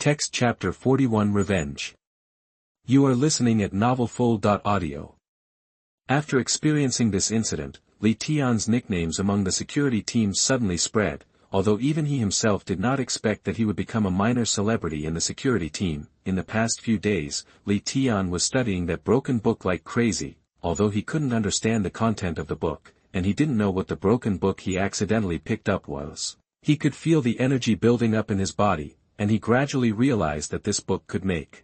Text Chapter 41 Revenge. You are listening at novelfull.audio. After experiencing this incident, Li Tian's nicknames among the security teams suddenly spread, although even he himself did not expect that he would become a minor celebrity in the security team. In the past few days, Li Tian was studying that broken book like crazy, although he couldn't understand the content of the book, and he didn't know what the broken book he accidentally picked up was. He could feel the energy building up in his body, and he gradually realized that this book could make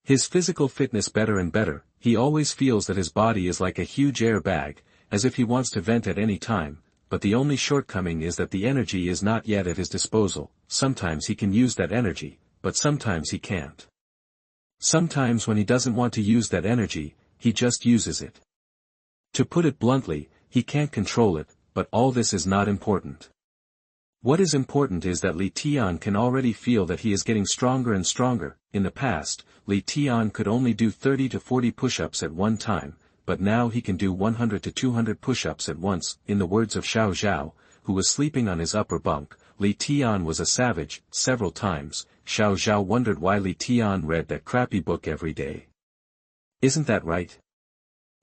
his physical fitness better and better. He always feels that his body is like a huge air bag, as if he wants to vent at any time, but the only shortcoming is that the energy is not yet at his disposal. Sometimes he can use that energy, but sometimes he can't. Sometimes when he doesn't want to use that energy, he just uses it. To put it bluntly, he can't control it, but all this is not important. What is important is that Li Tian can already feel that he is getting stronger and stronger. In the past, Li Tian could only do 30 to 40 push-ups at one time, but now he can do 100 to 200 push-ups at once. In the words of Xiao Zhao, who was sleeping on his upper bunk, Li Tian was a savage. Several times, Xiao Zhao wondered why Li Tian read that crappy book every day. Isn't that right?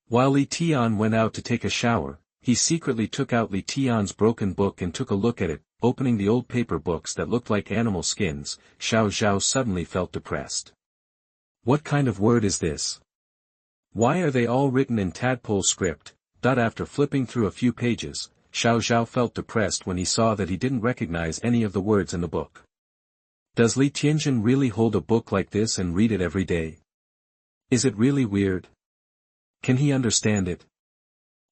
While Li Tian went out to take a shower, he secretly took out Li Tian's broken book and took a look at it. Opening the old paper books that looked like animal skins, Xiao Zhao suddenly felt depressed. What kind of word is this? Why are they all written in tadpole script? After flipping through a few pages, Xiao Zhao felt depressed when he saw that he didn't recognize any of the words in the book. Does Li Tianjin really hold a book like this and read it every day? Is it really weird? Can he understand it?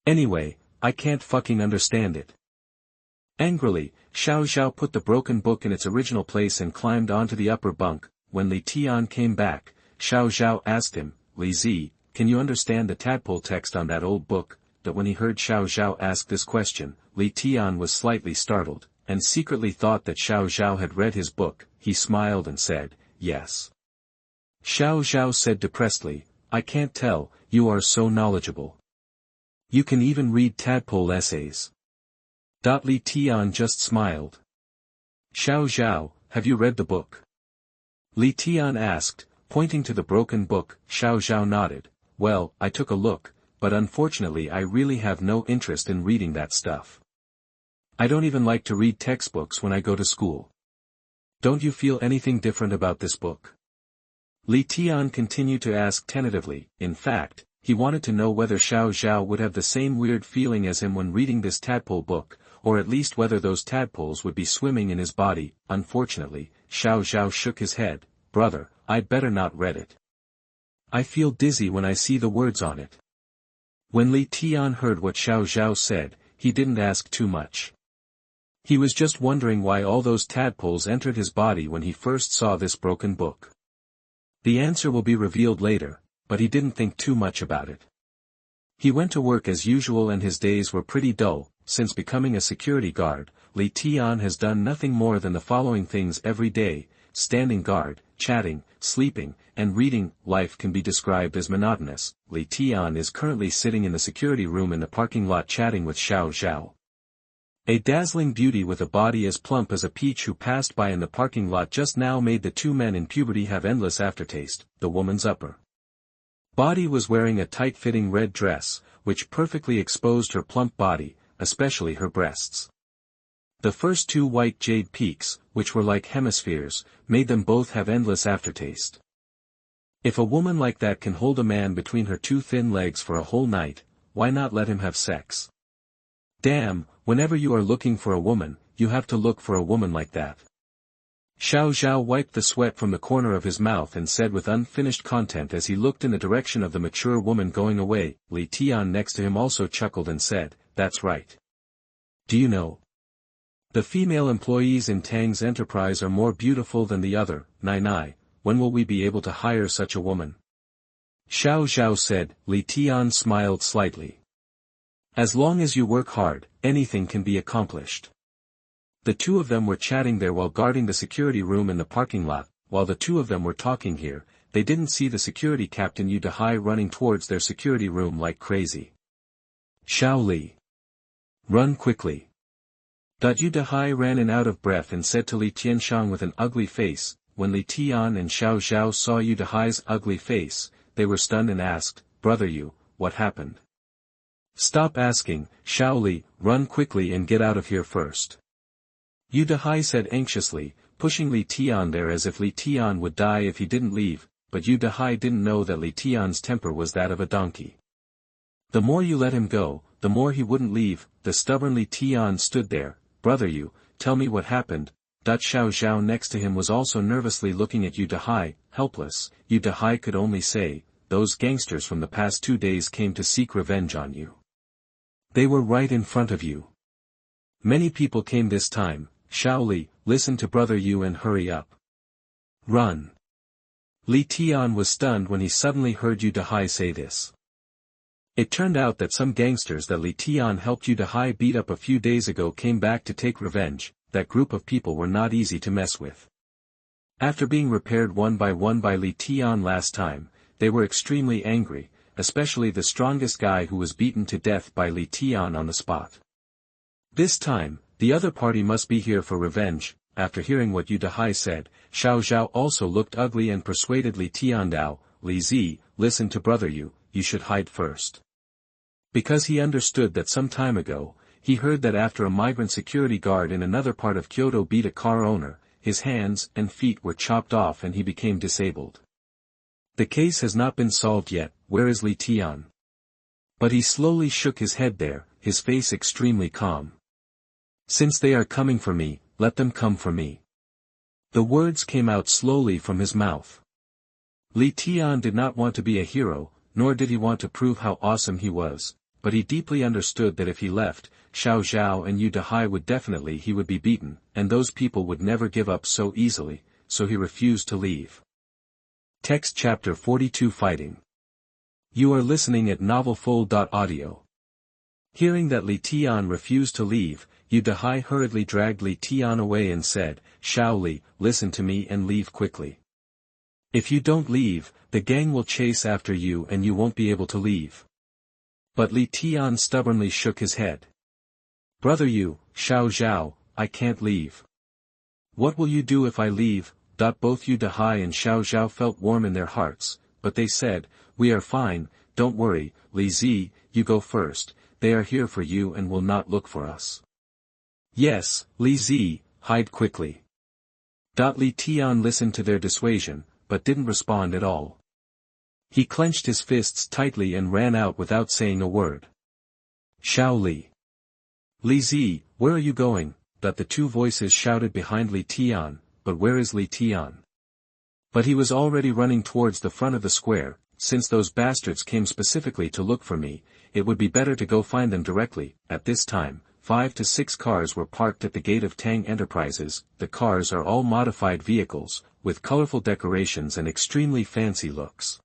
Anyway, I can't fucking understand it. Angrily, Xiao Zhao put the broken book in its original place and climbed onto the upper bunk. When Li Tian came back, Xiao Zhao asked him, Li Zi, can you understand the tadpole text on that old book? That when he heard Xiao Zhao ask this question, Li Tian was slightly startled, and secretly thought that Xiao Zhao had read his book. He smiled and said, yes. Xiao Zhao said depressedly, I can't tell, you are so knowledgeable. You can even read tadpole essays. Li Tian just smiled. Xiao Zhao, have you read the book? Li Tian asked, pointing to the broken book. Xiao Zhao nodded. Well, I took a look, but unfortunately I really have no interest in reading that stuff. I don't even like to read textbooks when I go to school. Don't you feel anything different about this book? Li Tian continued to ask tentatively. In fact, he wanted to know whether Xiao Zhao would have the same weird feeling as him when reading this tadpole book, or at least whether those tadpoles would be swimming in his body. Unfortunately, Xiao Zhao shook his head. Brother, I'd better not read it. I feel dizzy when I see the words on it. When Li Tian heard what Xiao Zhao said, he didn't ask too much. He was just wondering why all those tadpoles entered his body when he first saw this broken book. The answer will be revealed later, but he didn't think too much about it. He went to work as usual and his days were pretty dull. Since becoming a security guard, Li Tian has done nothing more than the following things every day: standing guard, chatting, sleeping, and reading. Life can be described as monotonous. Li Tian is currently sitting in the security room in the parking lot chatting with Xiao Zhao. A dazzling beauty with a body as plump as a peach who passed by in the parking lot just now made the two men in puberty have endless aftertaste. The woman's upper body was wearing a tight-fitting red dress, which perfectly exposed her plump body, especially her breasts. The first two white jade peaks, which were like hemispheres, made them both have endless aftertaste. If a woman like that can hold a man between her two thin legs for a whole night, why not let him have sex? Damn, whenever you are looking for a woman, you have to look for a woman like that. Xiao Zhao wiped the sweat from the corner of his mouth and said with unfinished content as he looked in the direction of the mature woman going away. Li Tian next to him also chuckled and said, that's right. Do you know? The female employees in Tang's enterprise are more beautiful than the other. Nai, when will we be able to hire such a woman? Xiao Zhao said. Li Tian smiled slightly. As long as you work hard, anything can be accomplished. The two of them were chatting there while guarding the security room in the parking lot. While the two of them were talking here, they didn't see the security captain Yu Dahai running towards their security room like crazy. Xiao Li. Run quickly. Yu Dahai ran in out of breath and said to Li Tianxiang with an ugly face, when Li Tian and Xiao Zhao saw Yu Dahai's ugly face, they were stunned and asked, "Brother Yu, what happened?" "Stop asking, Xiao Li, run quickly and get out of here first," Yu Dahai said anxiously, pushing Li Tian there as if Li Tian would die if he didn't leave, but Yu Dahai didn't know that Li Tian's temper was that of a donkey. The more you let him go, the more he wouldn't leave. The stubborn Li Tian stood there. "Brother Yu, tell me what happened." Xiao Zhao next to him was also nervously looking at Yu Dahai, helpless. Yu Dahai could only say, "Those gangsters from the past 2 days came to seek revenge on you. They were right in front of you. Many people came this time. Xiao Li, listen to Brother Yu and hurry up. Run." Li Tian was stunned when he suddenly heard Yu Dahai say this. It turned out that some gangsters that Li Tian helped Yu Dahai beat up a few days ago came back to take revenge. That group of people were not easy to mess with. After being repaired one by Li Tian last time, they were extremely angry, especially the strongest guy who was beaten to death by Li Tian on the spot. This time, the other party must be here for revenge. After hearing what Yu Dahai said, Xiao Zhao also looked ugly and persuaded Li Tiandao, "Li Zi, listen to Brother Yu, you should hide first." Because he understood that some time ago, he heard that after a migrant security guard in another part of Kyoto beat a car owner, his hands and feet were chopped off and he became disabled. The case has not been solved yet. Where is Li Tian? But he slowly shook his head there, his face extremely calm. "Since they are coming for me, let them come for me." The words came out slowly from his mouth. Li Tian did not want to be a hero, nor did he want to prove how awesome he was, but he deeply understood that if he left, Xiao Zhao and Yu Dahai he would be beaten, and those people would never give up so easily, so he refused to leave. Text Chapter 42 Fighting. You are listening at novelfull.audio. Hearing that Li Tian refused to leave, Yu Dahai hurriedly dragged Li Tian away and said, "Xiao Li, listen to me and leave quickly. If you don't leave, the gang will chase after you and you won't be able to leave." But Li Tian stubbornly shook his head. "Brother Yu, Xiao Zhao, I can't leave." "What will you do if I leave?" Both Yu Dahai and Xiao Zhao felt warm in their hearts, but they said, "We are fine, don't worry, Li Zi, you go first, they are here for you and will not look for us." "Yes, Li Zi, hide quickly." Li Tian listened to their dissuasion, but didn't respond at all. He clenched his fists tightly and ran out without saying a word. "Xiao Li. Li Zi, where are you going?" The two voices shouted behind Li Tian, "But where is Li Tian?" But he was already running towards the front of the square. "Since those bastards came specifically to look for me, it would be better to go find them directly." At this time, 5 to 6 cars were parked at the gate of Tang Enterprises. The cars are all modified vehicles, with colorful decorations and extremely fancy looks.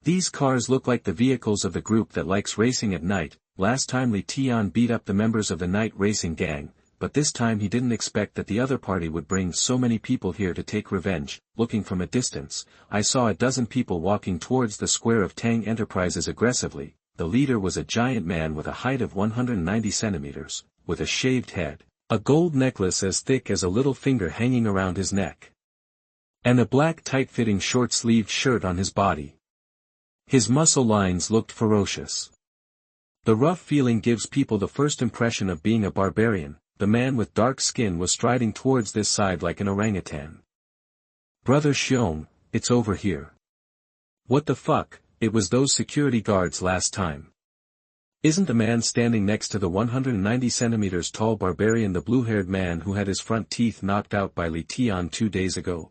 These cars look like the vehicles of the group that likes racing at night. Last time Li Tian beat up the members of the night racing gang, but this time he didn't expect that the other party would bring so many people here to take revenge. Looking from a distance, I saw a dozen people walking towards the square of Tang Enterprises aggressively. The leader was a giant man with a height of 190 centimeters, with a shaved head, a gold necklace as thick as a little finger hanging around his neck, and a black tight-fitting short-sleeved shirt on his body. His muscle lines looked ferocious. The rough feeling gives people the first impression of being a barbarian. The man with dark skin was striding towards this side like an orangutan. "Brother Xiong, it's over here." "What the fuck, it was those security guards last time. Isn't the man standing next to the 190 centimeters tall barbarian the blue-haired man who had his front teeth knocked out by Li Tian 2 days ago?"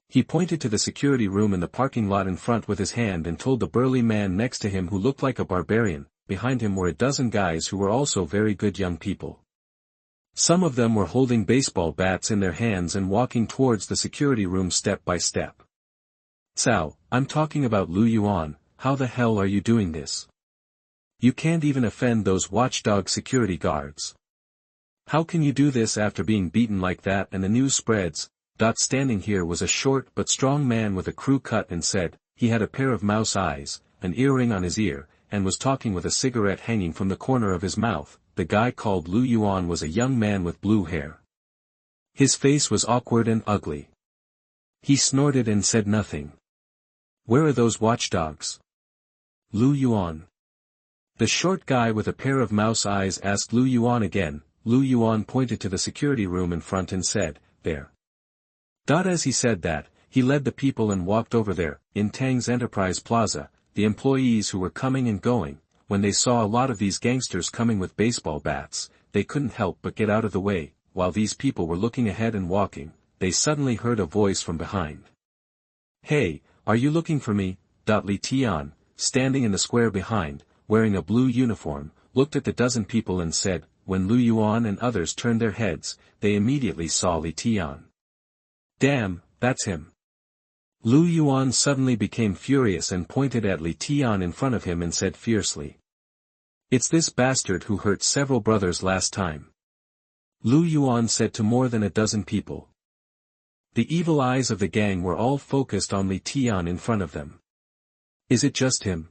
He pointed to the security room in the parking lot in front with his hand and told the burly man next to him who looked like a barbarian. Behind him were a dozen guys who were also very good young people. Some of them were holding baseball bats in their hands and walking towards the security room step by step. "Cao, I'm talking about Lu Yuan, how the hell are you doing this? You can't even offend those watchdog security guards. How can you do this after being beaten like that?" And the news spreads. Standing here was a short but strong man with a crew cut and said, he had a pair of mouse eyes, an earring on his ear, and was talking with a cigarette hanging from the corner of his mouth. The guy called Lu Yuan was a young man with blue hair. His face was awkward and ugly. He snorted and said nothing. Where are those watchdogs? Lu Yuan. The short guy with a pair of mouse eyes asked Lu Yuan again. Lu Yuan pointed to the security room in front and said, there. As he said that, he led the people and walked over there. In Tang's Enterprise Plaza, the employees who were coming and going, when they saw a lot of these gangsters coming with baseball bats, they couldn't help but get out of the way. While these people were looking ahead and walking, they suddenly heard a voice from behind. Hey, are you looking for me? Li Tian, standing in the square behind, wearing a blue uniform, looked at the dozen people and said. When Lu Yuan and others turned their heads, they immediately saw Li Tian. Damn, that's him. Lu Yuan suddenly became furious and pointed at Li Tian in front of him and said fiercely. It's this bastard who hurt several brothers last time. Lu Yuan said to more than a dozen people. The evil eyes of the gang were all focused on Li Tian in front of them. Is it just him?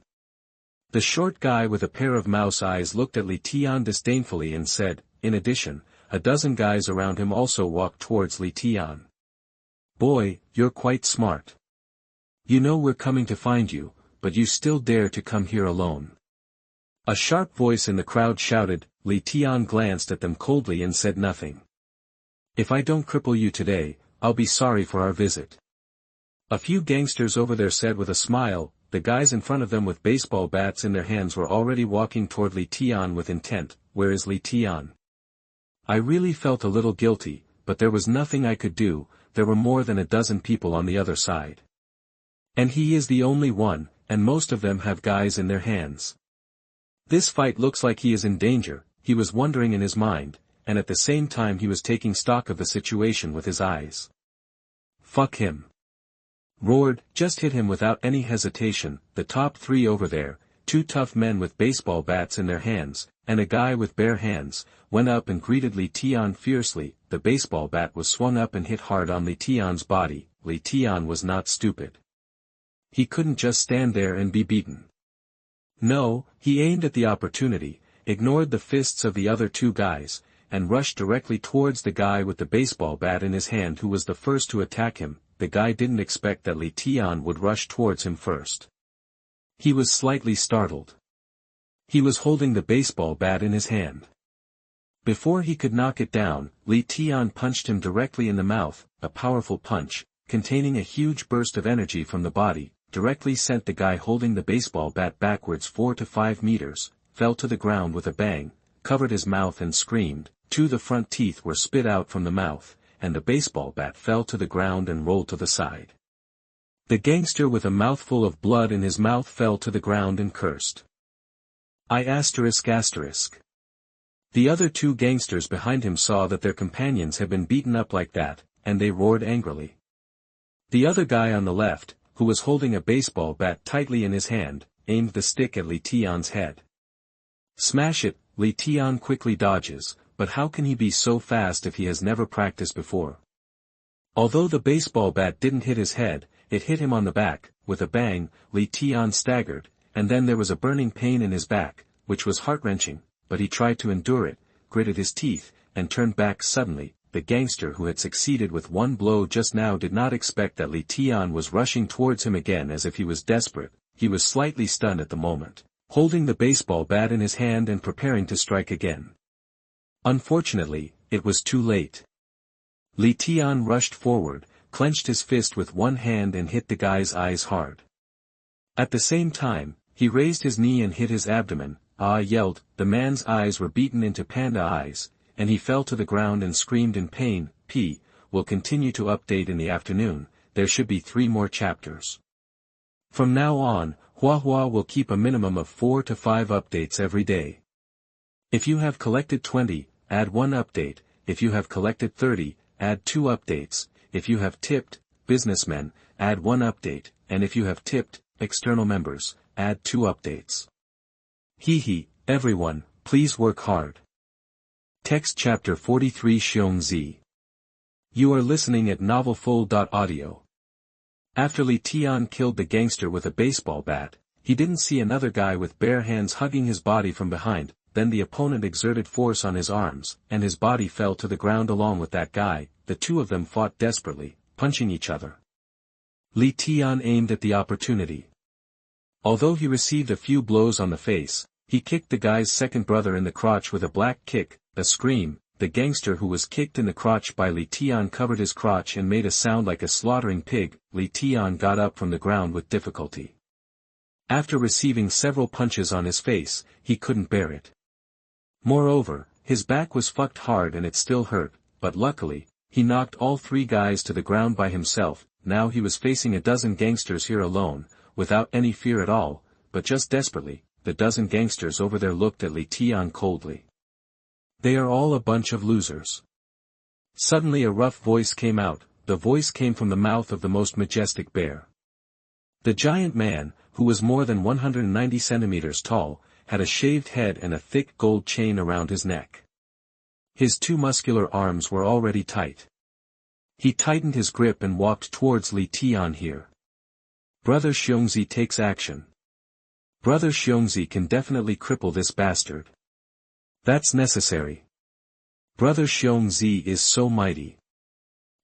The short guy with a pair of mouse eyes looked at Li Tian disdainfully and said, in addition, a dozen guys around him also walked towards Li Tian. Boy, you're quite smart. You know we're coming to find you, but you still dare to come here alone. A sharp voice in the crowd shouted. Li Tian glanced at them coldly and said nothing. If I don't cripple you today, I'll be sorry for our visit. A few gangsters over there said with a smile. The guys in front of them with baseball bats in their hands were already walking toward Li Tian with intent. Where is Li Tian? I really felt a little guilty, but there was nothing I could do. There were more than a dozen people on the other side. And he is the only one, and most of them have guys in their hands. This fight looks like he is in danger, he was wondering in his mind, and at the same time he was taking stock of the situation with his eyes. Fuck him. Roared, just hit him without any hesitation. The top three over there, two tough men with baseball bats in their hands, and a guy with bare hands, went up and greeted Li Tian fiercely. The baseball bat was swung up and hit hard on Li Tian's body. Li Tian was not stupid. He couldn't just stand there and be beaten. No, he aimed at the opportunity, ignored the fists of the other two guys, and rushed directly towards the guy with the baseball bat in his hand who was the first to attack him. The guy didn't expect that Li Tian would rush towards him first. He was slightly startled. He was holding the baseball bat in his hand. Before he could knock it down, Li Tian punched him directly in the mouth. A powerful punch, containing a huge burst of energy from the body, directly sent the guy holding the baseball bat backwards 4 to 5 meters, fell to the ground with a bang, covered his mouth and screamed. The front teeth were spit out from the mouth, and the baseball bat fell to the ground and rolled to the side. The gangster with a mouthful of blood in his mouth fell to the ground and cursed. The other two gangsters behind him saw that their companions had been beaten up like that, and they roared angrily. The other guy on the left, who was holding a baseball bat tightly in his hand, aimed the stick at Li Tian's head. Smash it. Li Tian quickly dodges, but how can he be so fast if he has never practiced before? Although the baseball bat didn't hit his head, it hit him on the back. With a bang, Li Tian staggered, and then there was a burning pain in his back, which was heart-wrenching, but he tried to endure it, gritted his teeth, and turned back suddenly. The gangster who had succeeded with one blow just now did not expect that Li Tian was rushing towards him again as if he was desperate. He was slightly stunned at the moment, holding the baseball bat in his hand and preparing to strike again. Unfortunately, it was too late. Li Tian rushed forward, clenched his fist with one hand and hit the guy's eyes hard. At the same time, he raised his knee and hit his abdomen. Yelled. The man's eyes were beaten into panda eyes, and he fell to the ground and screamed in pain. Will continue to update in the afternoon. There should be 3 more chapters. From now on, Huahua will keep a minimum of 4 to 5 updates every day. If you have collected 20, add 1 update. If you have collected 30, add 2 updates. If you have tipped businessmen, add 1 update, and if you have tipped external members, add 2 updates. Everyone, please work hard. Text Chapter 43 Xiong Z. You are listening at novelfull.audio. After Li Tian killed the gangster with a baseball bat, he didn't see another guy with bare hands hugging his body from behind. Then the opponent exerted force on his arms, and his body fell to the ground along with that guy. The two of them fought desperately, punching each other. Li Tian aimed at the opportunity. Although he received a few blows on the face, he kicked the guy's second brother in the crotch with a black kick, a scream. The gangster who was kicked in the crotch by Li Tian covered his crotch and made a sound like a slaughtering pig. Li Tian got up from the ground with difficulty. After receiving several punches on his face, he couldn't bear it. Moreover, his back was fucked hard and it still hurt, but luckily, he knocked all three guys to the ground by himself. Now he was facing a dozen gangsters here alone, without any fear at all, but just desperately. The dozen gangsters over there looked at Li Tian coldly. They are all a bunch of losers. Suddenly a rough voice came out. The voice came from the mouth of the most majestic bear. The giant man, who was more than 190 centimeters tall, had a shaved head and a thick gold chain around his neck. His two muscular arms were already tight. He tightened his grip and walked towards Li Tian here. Brother Xiongzi takes action. Brother Xiongzi can definitely cripple this bastard. That's necessary. Brother Xiongzi is so mighty.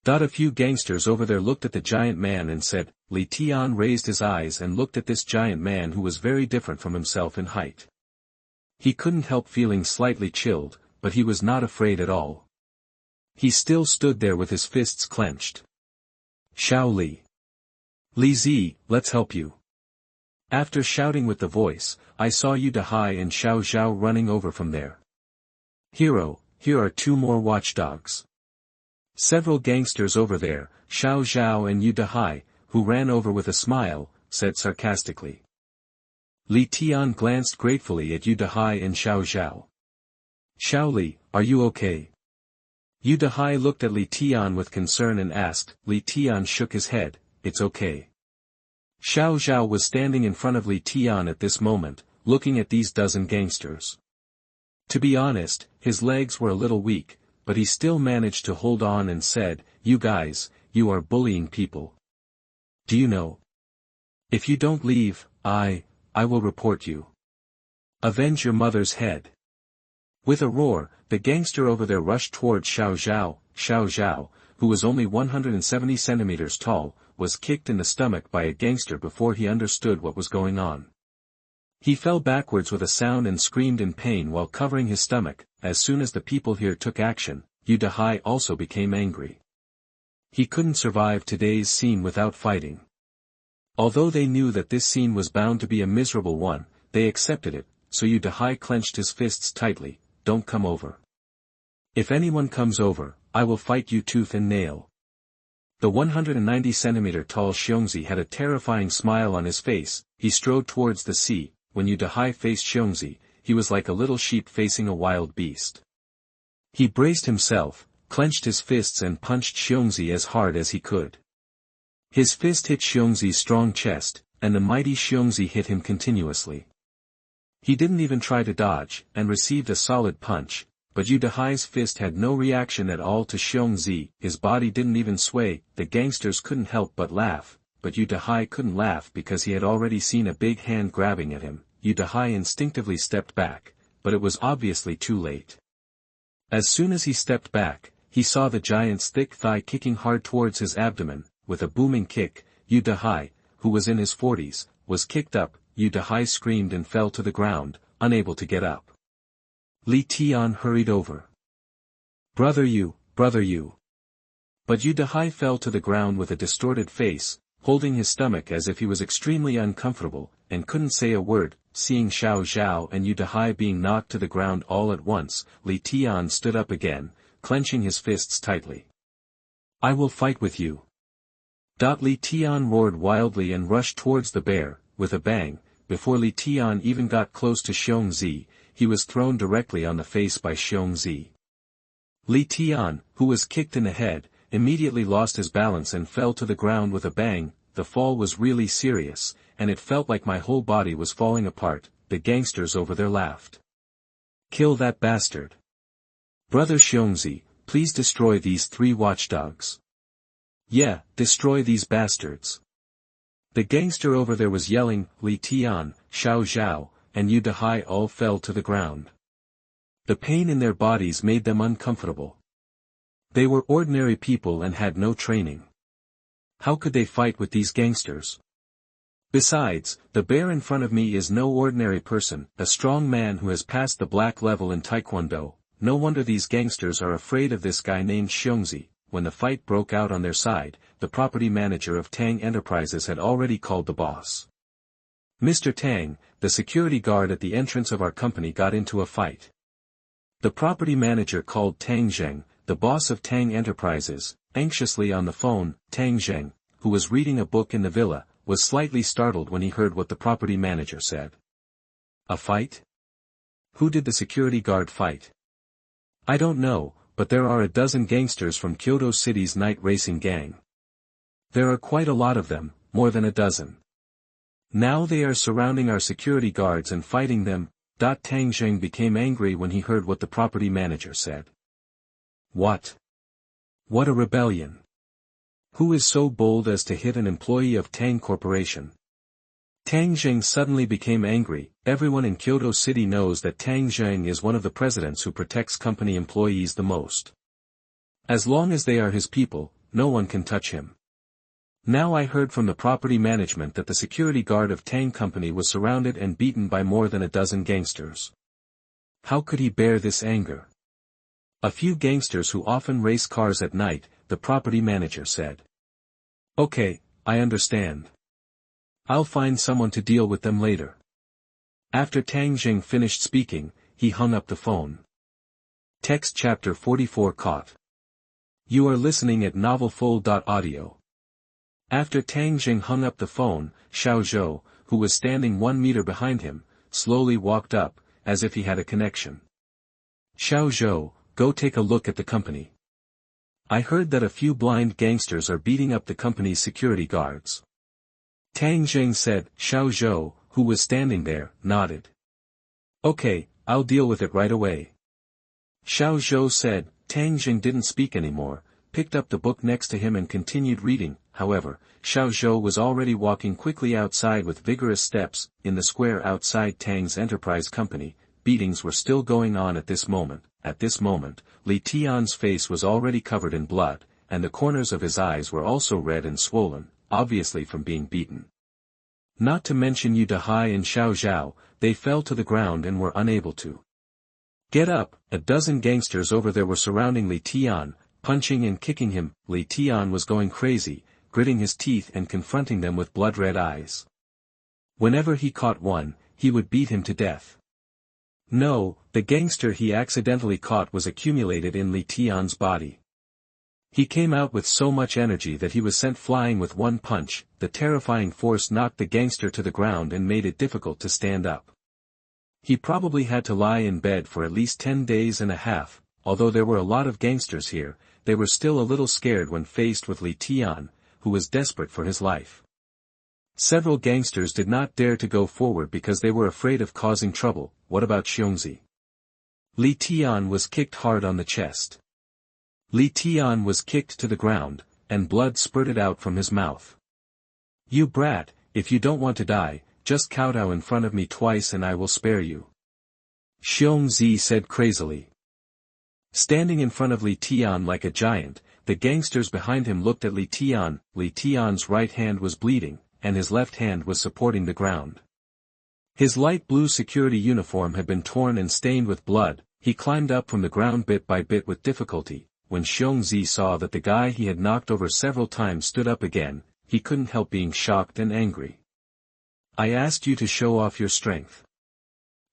A few gangsters over there looked at the giant man and said. Li Tian raised his eyes and looked at this giant man who was very different from himself in height. He couldn't help feeling slightly chilled, but he was not afraid at all. He still stood there with his fists clenched. Xiao Li. Li Zi, let's help you. After shouting with the voice, I saw Yu Dahai and Xiao Zhao running over from there. Hero, here are two more watchdogs. Several gangsters over there, Xiao Zhao and Yu Dahai, who ran over with a smile, said sarcastically. Li Tian glanced gratefully at Yu Dahai and Xiao Zhao. Xiao Li, are you okay? Yu Dahai looked at Li Tian with concern and asked. Li Tian shook his head, it's okay. Xiao Zhao was standing in front of Li Tian at this moment, looking at these dozen gangsters. To be honest, his legs were a little weak, but he still managed to hold on and said, you guys, you are bullying people. Do you know? If you don't leave, I will report you. Avenge your mother's head. With a roar, the gangster over there rushed towards Xiao Zhao, who was only 170 centimeters tall, was kicked in the stomach by a gangster before he understood what was going on. He fell backwards with a sound and screamed in pain while covering his stomach. As soon as the people here took action, Yu Dahai also became angry. He couldn't survive today's scene without fighting. Although they knew that this scene was bound to be a miserable one, they accepted it, so Yu Dahai clenched his fists tightly. Don't come over. If anyone comes over, I will fight you tooth and nail. The 190 centimeter tall Xiongzi had a terrifying smile on his face. He strode towards the sea. When Yu Dahai faced Xiongzi, he was like a little sheep facing a wild beast. He braced himself, clenched his fists and punched Xiongzi as hard as he could. His fist hit Xiongzi's strong chest, and the mighty Xiongzi hit him continuously. He didn't even try to dodge, and received a solid punch, but Yu Dahai's fist had no reaction at all to Xiongzi. His body didn't even sway. The gangsters couldn't help but laugh, but Yu Dahai couldn't laugh because he had already seen a big hand grabbing at him. Yu Dahai instinctively stepped back, but it was obviously too late. As soon as he stepped back, he saw the giant's thick thigh kicking hard towards his abdomen. With a booming kick, Yu Dahai, who was in his 40s, was kicked up. Yu Dahai screamed and fell to the ground, unable to get up. Li Tian hurried over. Brother you. But Yu Dahai fell to the ground with a distorted face, holding his stomach as if he was extremely uncomfortable, and couldn't say a word. Seeing Xiao Zhao and Yu Dahai being knocked to the ground all at once, Li Tian stood up again, clenching his fists tightly. I will fight with you. Li Tian roared wildly and rushed towards the bear. With a bang, before Li Tian even got close to Xiongzi, he was thrown directly on the face by Xiongzi. Li Tian, who was kicked in the head, immediately lost his balance and fell to the ground with a bang. The fall was really serious, and it felt like my whole body was falling apart. The gangsters over there laughed. Kill that bastard. Brother Xiongzi, please destroy these three watchdogs. Yeah, destroy these bastards. The gangster over there was yelling. Li Tian, Xiao Zhao, and Yu Dahai all fell to the ground. The pain in their bodies made them uncomfortable. They were ordinary people and had no training. How could they fight with these gangsters? Besides, the bear in front of me is no ordinary person, a strong man who has passed the black level in Taekwondo. No wonder these gangsters are afraid of this guy named Xiong. When the fight broke out on their side, the property manager of Tang Enterprises had already called the boss. Mr. Tang, the security guard at the entrance of our company got into a fight. The property manager called Tang Zheng, the boss of Tang Enterprises, anxiously on the phone. Tang Zheng, who was reading a book in the villa, was slightly startled when he heard what the property manager said. A fight? Who did the security guard fight? I don't know, but there are a dozen gangsters from Kyoto City's night racing gang. There are quite a lot of them, more than a dozen. Now they are surrounding our security guards and fighting them. Tang Zheng became angry when he heard what the property manager said. What? What a rebellion! Who is so bold as to hit an employee of Tang Corporation? Tang Zheng suddenly became angry. Everyone in Kyoto City knows that Tang Zheng is one of the presidents who protects company employees the most. As long as they are his people, no one can touch him. Now I heard from the property management that the security guard of Tang Company was surrounded and beaten by more than a dozen gangsters. How could he bear this anger? A few gangsters who often race cars at night, the property manager said. Okay, I understand. I'll find someone to deal with them later. After Tang Zheng finished speaking, he hung up the phone. Text chapter 44 caught. You are listening at novelfull.audio. After Tang Zheng hung up the phone, Xiao Zhou, who was standing 1 meter behind him, slowly walked up, as if he had a connection. Xiao Zhou, go take a look at the company. I heard that a few blind gangsters are beating up the company's security guards. Tang Zheng said. Xiao Zhou, who was standing there, nodded. Okay, I'll deal with it right away. Xiao Zhou said. Tang Zheng didn't speak anymore, picked up the book next to him and continued reading. However, Xiao Zhou was already walking quickly outside with vigorous steps. In the square outside Tang's enterprise company, beatings were still going on at this moment. At this moment, Li Tian's face was already covered in blood, and the corners of his eyes were also red and swollen, obviously from being beaten. Not to mention Yu Dehai and Xiao Zhao, they fell to the ground and were unable to get up. A dozen gangsters over there were surrounding Li Tian, punching and kicking him. Li Tian was going crazy, gritting his teeth and confronting them with blood-red eyes. Whenever he caught one, he would beat him to death. No, the gangster he accidentally caught was accumulated in Li Tian's body. He came out with so much energy that he was sent flying with one punch. The terrifying force knocked the gangster to the ground and made it difficult to stand up. He probably had to lie in bed for at least 10 days and a half. Although there were a lot of gangsters here, they were still a little scared when faced with Li Tian, who was desperate for his life. Several gangsters did not dare to go forward because they were afraid of causing trouble. What about Xiong? Li Tian was kicked hard on the chest. Li Tian was kicked to the ground, and blood spurted out from his mouth. You brat, if you don't want to die, just kowtow in front of me twice and I will spare you. Xiong said crazily. Standing in front of Li Tian like a giant, the gangsters behind him looked at Li Tian. Li Tian's right hand was bleeding, and his left hand was supporting the ground. His light blue security uniform had been torn and stained with blood. He climbed up from the ground bit by bit with difficulty. When Xiong saw that the guy he had knocked over several times stood up again, he couldn't help being shocked and angry. I asked you to show off your strength.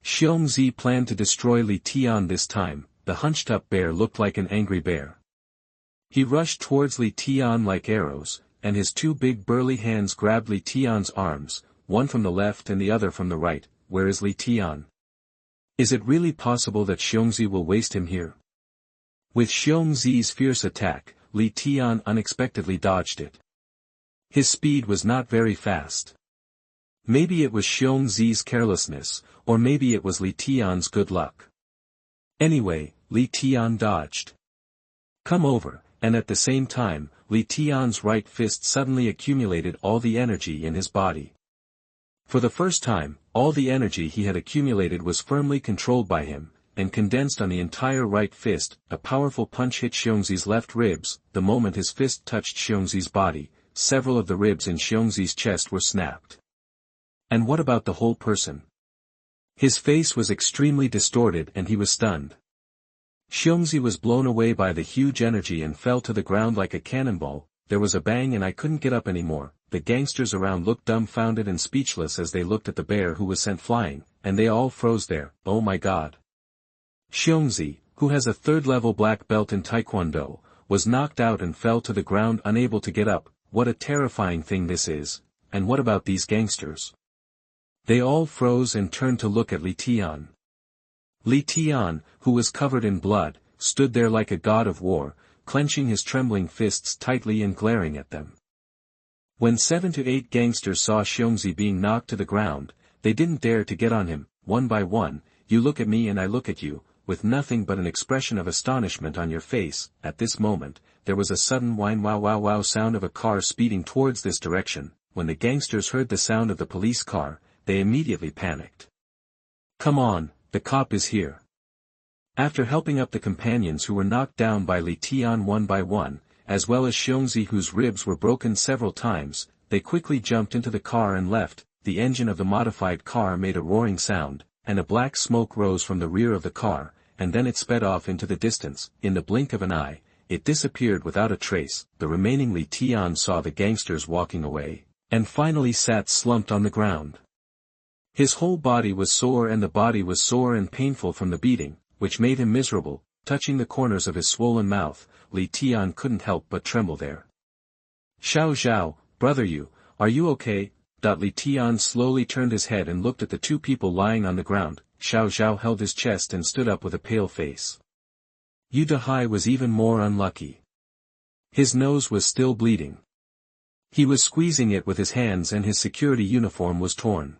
Xiong planned to destroy Li Tian this time. The hunched-up bear looked like an angry bear. He rushed towards Li Tian like arrows, and his two big burly hands grabbed Li Tian's arms, one from the left and the other from the right. Where is Li Tian? Is it really possible that Xiong will waste him here? With Xiong's fierce attack, Li Tian unexpectedly dodged it. His speed was not very fast. Maybe it was Xiong's carelessness, or maybe it was Li Tian's good luck. Anyway, Li Tian dodged. Come over, and at the same time, Li Tian's right fist suddenly accumulated all the energy in his body. For the first time, all the energy he had accumulated was firmly controlled by him, and condensed on the entire right fist. A powerful punch hit Xiong's left ribs. The moment his fist touched Xiong's body, several of the ribs in Xiongzi's chest were snapped. And what about the whole person? His face was extremely distorted and he was stunned. Xiongzi was blown away by the huge energy and fell to the ground like a cannonball. There was a bang and I couldn't get up anymore. The gangsters around looked dumbfounded and speechless as they looked at the bear who was sent flying, and they all froze there. Oh my god. Xiongzi, who has a third-level black belt in Taekwondo, was knocked out and fell to the ground unable to get up. What a terrifying thing this is. And what about these gangsters? They all froze and turned to look at Li Tian. Li Tian, who was covered in blood, stood there like a god of war, clenching his trembling fists tightly and glaring at them. When 7 to 8 gangsters saw Xiongzi being knocked to the ground, they didn't dare to get on him. One by one, you look at me and I look at you, with nothing but an expression of astonishment on your face. At this moment, there was a sudden whine wow wow wow sound of a car speeding towards this direction. When the gangsters heard the sound of the police car, they immediately panicked. Come on, the cop is here. After helping up the companions who were knocked down by Li Tian one by one, as well as Xiongzi whose ribs were broken several times, they quickly jumped into the car and left. The engine of the modified car made a roaring sound, and a black smoke rose from the rear of the car, and then it sped off into the distance. In the blink of an eye, it disappeared without a trace. The remaining Li Tian saw the gangsters walking away, and finally sat slumped on the ground. His whole body was sore and the body was sore and painful from the beating, which made him miserable. Touching the corners of his swollen mouth, Li Tian couldn't help but tremble there. Xiao Zhao, brother are you okay? Li Tian slowly turned his head and looked at the two people lying on the ground. Xiao Zhao held his chest and stood up with a pale face. Yu Dahai was even more unlucky. His nose was still bleeding. He was squeezing it with his hands and his security uniform was torn.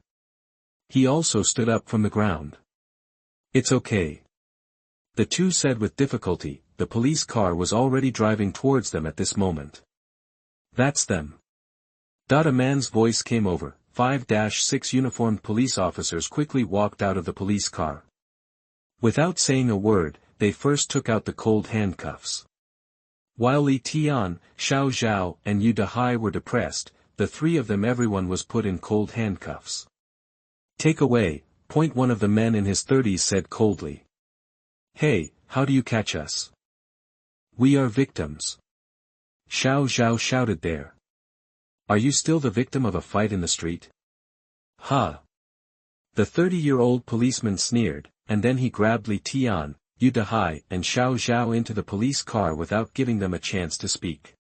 He also stood up from the ground. It's okay. The two said with difficulty. The police car was already driving towards them at this moment. That's them. A man's voice came over. 5-6 uniformed police officers quickly walked out of the police car. Without saying a word, they first took out the cold handcuffs. While Li Tian, Xiao Zhao, and Yu Dahai were depressed, the three of them everyone was put in cold handcuffs. Take away, one of the men in his 30s said coldly. Hey, how do you catch us? We are victims. Xiao Zhao shouted there. Are you still the victim of a fight in the street? Ha! The 30-year-old policeman sneered, and then he grabbed Li Tian, Yu Dahai, and Xiao Zhao into the police car without giving them a chance to speak.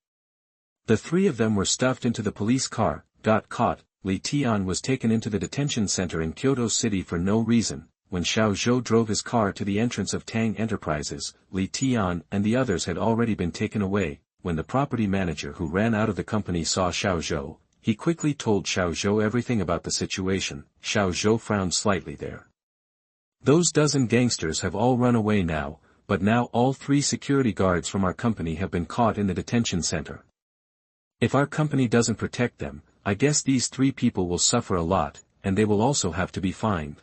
The three of them were stuffed into the police car, got caught. Li Tian was taken into the detention center in Kyoto City for no reason. When Xiao Zhou drove his car to the entrance of Tang Enterprises, Li Tian and the others had already been taken away. When the property manager who ran out of the company saw Xiao Zhou, he quickly told Xiao Zhou everything about the situation. Xiao Zhou frowned slightly there. Those dozen gangsters have all run away now, but now all 3 security guards from our company have been caught in the detention center. If our company doesn't protect them, I guess these 3 people will suffer a lot, and they will also have to be fined.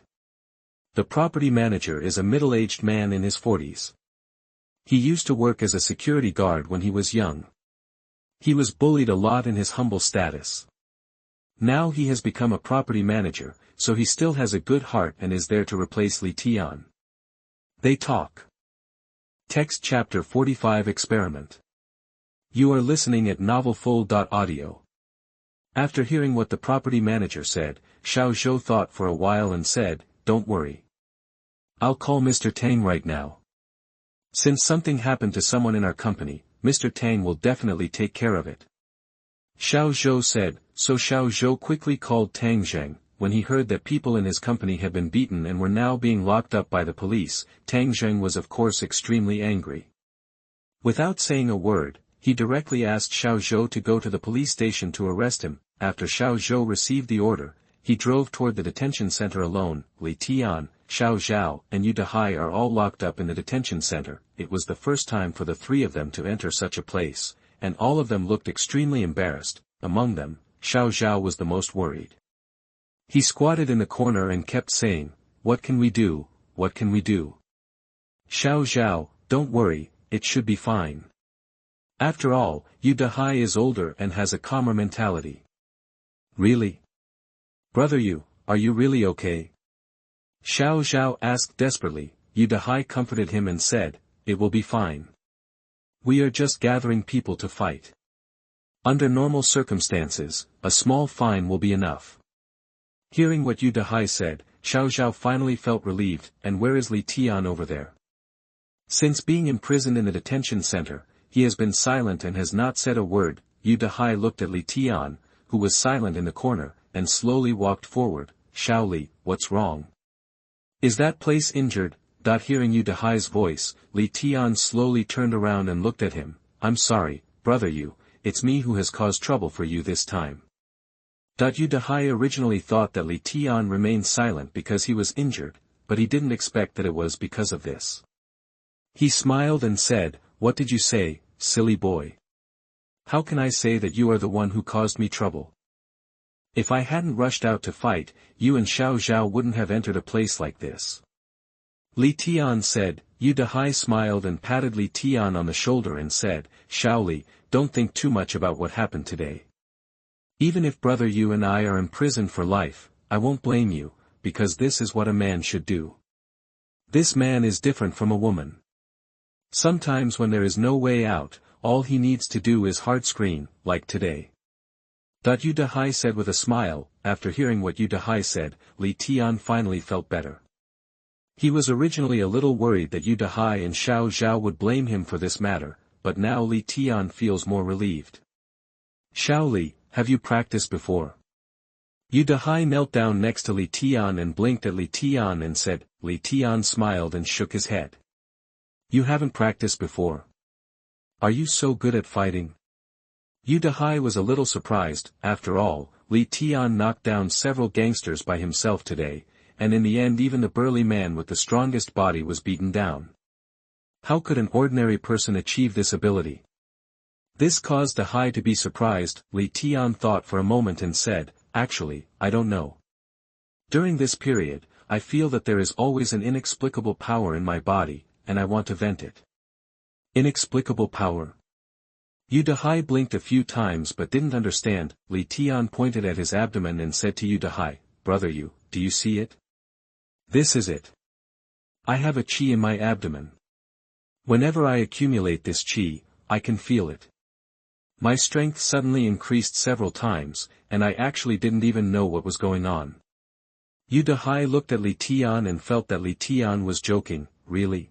The property manager is a middle-aged man in his 40s. He used to work as a security guard when he was young. He was bullied a lot in his humble status. Now he has become a property manager, so he still has a good heart and is there to replace Li Tian. They talk. Text Chapter 45 Experiment. You are listening at novelfull.audio. After hearing what the property manager said, Xiao Zhou thought for a while and said, Don't worry. I'll call Mr. Tang right now. Since something happened to someone in our company, Mr. Tang will definitely take care of it. Xiao Zhou said. So Xiao Zhou quickly called Tang Zheng. When he heard that people in his company had been beaten and were now being locked up by the police, Tang Zheng was of course extremely angry. Without saying a word, he directly asked Xiao Zhou to go to the police station to arrest him. After Xiao Zhou received the order, he drove toward the detention center alone. Li Tian, Xiao Zhao, and Yu Dahai are all locked up in the detention center. It was the first time for the 3 of them to enter such a place, and all of them looked extremely embarrassed. Among them, Xiao Zhao was the most worried. He squatted in the corner and kept saying, What can we do, what can we do? Xiao Zhao, don't worry, it should be fine. After all, Yu Dahai is older and has a calmer mentality. Really? Brother Yu, are you really okay? Xiao Zhao asked desperately. Yu Dahai comforted him and said, "It will be fine. We are just gathering people to fight. Under normal circumstances, a small fine will be enough." Hearing what Yu Dahai said, Xiao Zhao finally felt relieved. And where is Li Tian over there? Since being imprisoned in the detention center, he has been silent and has not said a word. Yu Dahai looked at Li Tian, who was silent in the corner, and slowly walked forward. "Xiao Li, what's wrong? Is that place injured?" Hearing Yu Dahai's voice, Li Tian slowly turned around and looked at him. "I'm sorry, brother Yu, it's me who has caused trouble for you this time." Yu Dahai originally thought that Li Tian remained silent because he was injured, but he didn't expect that it was because of this. He smiled and said, "What did you say, silly boy? How can I say that you are the one who caused me trouble? If I hadn't rushed out to fight, you and Xiao Zhao wouldn't have entered a place like this." Li Tian said. Yu Dahai smiled and patted Li Tian on the shoulder and said, "Xiao Li, don't think too much about what happened today. Even if brother Yu and I are imprisoned for life, I won't blame you, because this is what a man should do. This man is different from a woman. Sometimes when there is no way out, all he needs to do is hard scream, like today." Yu Dahai said with a smile. After hearing what Yu Dahai said, Li Tian finally felt better. He was originally a little worried that Yu Dahai and Xiao Zhao would blame him for this matter, but now Li Tian feels more relieved. "Xiao Li, have you practiced before?" Yu Dahai knelt down next to Li Tian and blinked at Li Tian and said. Li Tian smiled and shook his head. "You haven't practiced before? Are you so good at fighting?" Yu Dahai was a little surprised. After all, Li Tian knocked down several gangsters by himself today, and in the end even the burly man with the strongest body was beaten down. How could an ordinary person achieve this ability? This caused Dahai to be surprised. Li Tian thought for a moment and said, "Actually, I don't know. During this period, I feel that there is always an inexplicable power in my body, and I want to vent it." Inexplicable power? Yu Dahai blinked a few times but didn't understand. Li Tian pointed at his abdomen and said to Yu Dahai, "Brother Yu, do you see it? This is it. I have a qi in my abdomen. Whenever I accumulate this qi, I can feel it. My strength suddenly increased several times, and I actually didn't even know what was going on." Yu Dahai looked at Li Tian and felt that Li Tian was joking. "Really?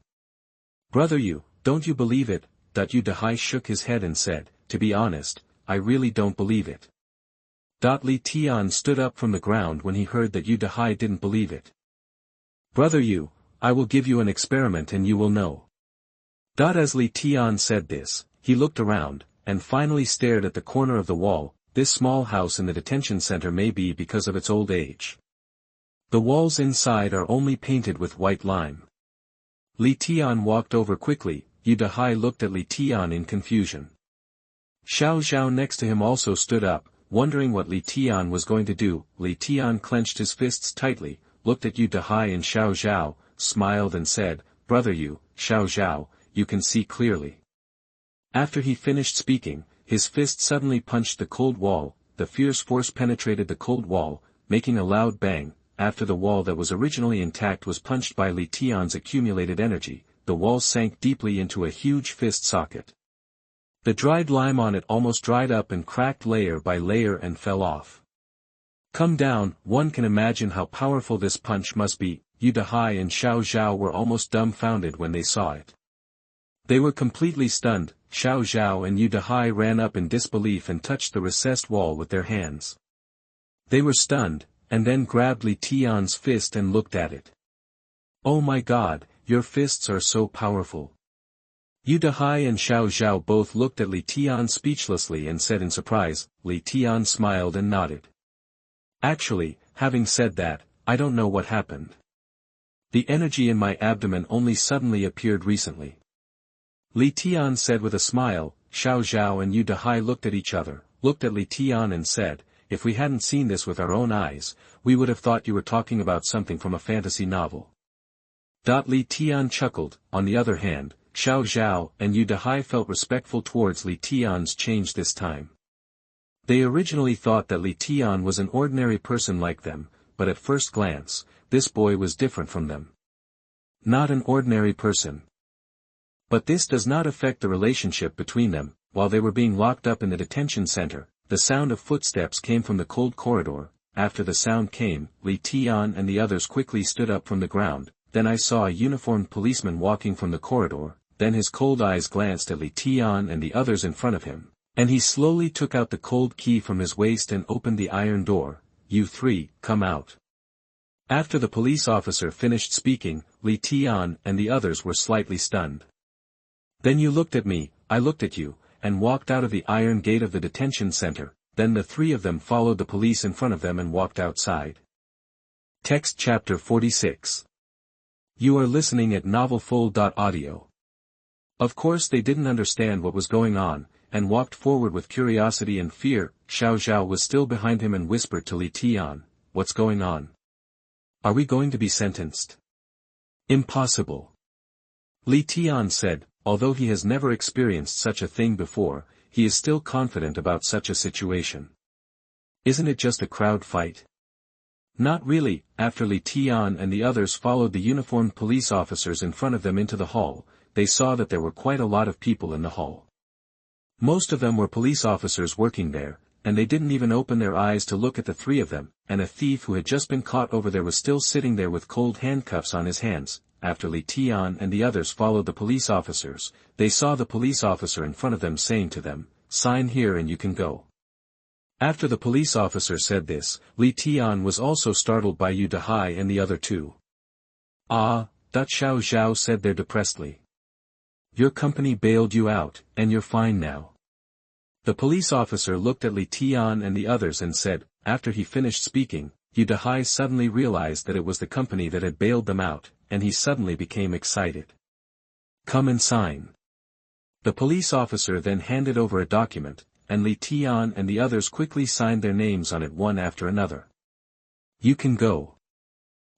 Brother Yu, don't you believe it?" Yu Dahai shook his head and said, "To be honest, I really don't believe it." Li Tian stood up from the ground when he heard that Yu Dahai didn't believe it. "Brother Yu, I will give you an experiment and you will know." As Li Tian said this, he looked around, and finally stared at the corner of the wall. This small house in the detention center may be because of its old age. The walls inside are only painted with white lime. Li Tian walked over quickly. Yu Dahai looked at Li Tian in confusion. Xiao Zhao next to him also stood up, wondering what Li Tian was going to do. Li Tian clenched his fists tightly, looked at Yu Dahai and Xiao Zhao, smiled and said, "Brother Yu, Xiao Zhao, you can see clearly." After he finished speaking, his fist suddenly punched the cold wall. The fierce force penetrated the cold wall, making a loud bang. After the wall that was originally intact was punched by Li Tian's accumulated energy, the wall sank deeply into a huge fist socket. The dried lime on it almost dried up and cracked layer by layer and fell off. "Come down." One can imagine how powerful this punch must be. Yu Dahai and Xiao Zhao were almost dumbfounded when they saw it. They were completely stunned. Xiao Zhao and Yu Dahai ran up in disbelief and touched the recessed wall with their hands. They were stunned, and then grabbed Li Tian's fist and looked at it. "Oh my God, your fists are so powerful." Yu Dahai and Xiao Zhao both looked at Li Tian speechlessly and said in surprise. Li Tian smiled and nodded. "Actually, having said that, I don't know what happened. The energy in my abdomen only suddenly appeared recently." Li Tian said with a smile. Xiao Zhao and Yu Dahai looked at each other, looked at Li Tian and said, "If we hadn't seen this with our own eyes, we would have thought you were talking about something from a fantasy novel." Li Tian chuckled. On the other hand, Xiao Zhao and Yu Dehai felt respectful towards Li Tian's change this time. They originally thought that Li Tian was an ordinary person like them, but at first glance, this boy was different from them. Not an ordinary person. But this does not affect the relationship between them. While they were being locked up in the detention center, the sound of footsteps came from the cold corridor. After the sound came, Li Tian and the others quickly stood up from the ground. Then I saw a uniformed policeman walking from the corridor. Then his cold eyes glanced at Li Tian and the others in front of him, and he slowly took out the cold key from his waist and opened the iron door. "You three, come out." After the police officer finished speaking, Li Tian and the others were slightly stunned. "Then you looked at me, I looked at you, and walked out of the iron gate of the detention center." Then the three of them followed the police in front of them and walked outside. Text chapter 46. You are listening at NovelFull.audio. Of course they didn't understand what was going on, and walked forward with curiosity and fear. Xiao Zhao was still behind him and whispered to Li Tian, "What's going on? Are we going to be sentenced?" "Impossible." Li Tian said, although he has never experienced such a thing before, he is still confident about such a situation. "Isn't it just a crowd fight?" "Not really." After Li Tian and the others followed the uniformed police officers in front of them into the hall, they saw that there were quite a lot of people in the hall. Most of them were police officers working there, and they didn't even open their eyes to look at the three of them, and a thief who had just been caught over there was still sitting there with cold handcuffs on his hands. After Li Tian and the others followed the police officers, they saw the police officer in front of them saying to them, "Sign here and you can go." After the police officer said this, Li Tian was also startled by Yu Dehai and the other two. "Ah," Xiao Zhao said there depressedly. "Your company bailed you out, and you're fine now." The police officer looked at Li Tian and the others and said, after he finished speaking, Yu Dehai suddenly realized that it was the company that had bailed them out, and he suddenly became excited. "Come and sign." The police officer then handed over a document, and Li Tian and the others quickly signed their names on it one after another. "You can go."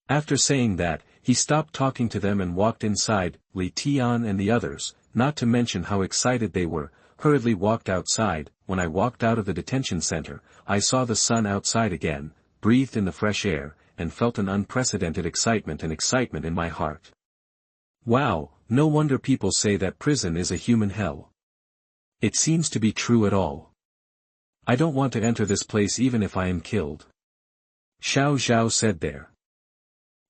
After saying that, he stopped talking to them and walked inside. Li Tian and the others, not to mention how excited they were, hurriedly walked outside. When I walked out of the detention center, I saw the sun outside again, breathed in the fresh air, and felt an unprecedented excitement in my heart. Wow, no wonder people say that prison is a human hell. It seems to be true at all. I don't want to enter this place even if I am killed. Xiao Zhao said there.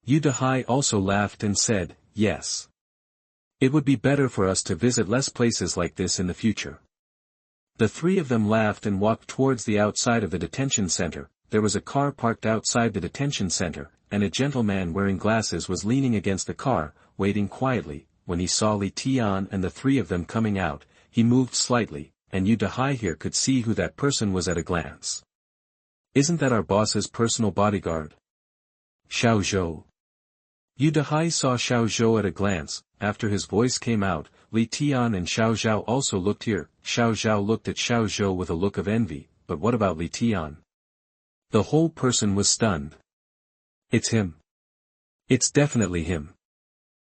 Yu Dehai also laughed and said, "Yes. It would be better for us to visit less places like this in the future." The three of them laughed and walked towards the outside of the detention center. There was a car parked outside the detention center, and a gentleman wearing glasses was leaning against the car, waiting quietly. When he saw Li Tian and the three of them coming out, he moved slightly, and Yu Dehai here could see who that person was at a glance. "Isn't that our boss's personal bodyguard? Xiao Zhou." Yu Dehai saw Xiao Zhou at a glance. After his voice came out, Li Tian and Xiao Zhao also looked here. Xiao Zhao looked at Xiao Zhou with a look of envy, but what about Li Tian? The whole person was stunned. "It's him. It's definitely him."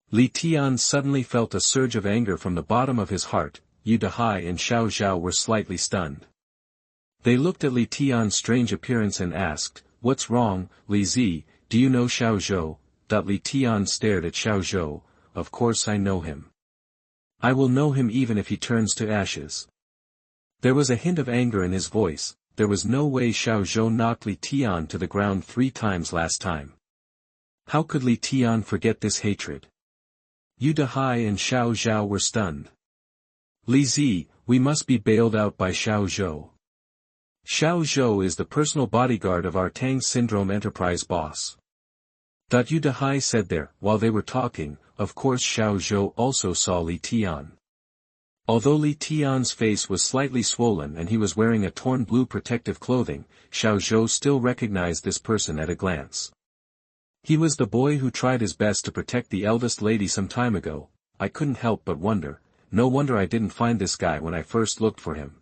Li Tian suddenly felt a surge of anger from the bottom of his heart. Yu Dehai and Xiao Zhao were slightly stunned. They looked at Li Tian's strange appearance and asked, "What's wrong, Li Zi, do you know Xiao Zhou?" Li Tian stared at Xiao Zhou. "Of course I know him. I will know him even if he turns to ashes." There was a hint of anger in his voice. There was no way Xiao Zhou knocked Li Tian to the ground 3 times last time. How could Li Tian forget this hatred? Yu Dehai and Xiao Zhao were stunned. "Li Zi, we must be bailed out by Xiao Zhou. Xiao Zhou is the personal bodyguard of our Tang Syndrome Enterprise boss." Yu Dehai said there. While they were talking, of course Xiao Zhou also saw Li Tian. Although Li Tian's face was slightly swollen and he was wearing a torn blue protective clothing, Xiao Zhou still recognized this person at a glance. He was the boy who tried his best to protect the eldest lady some time ago. I couldn't help but wonder, no wonder I didn't find this guy when I first looked for him.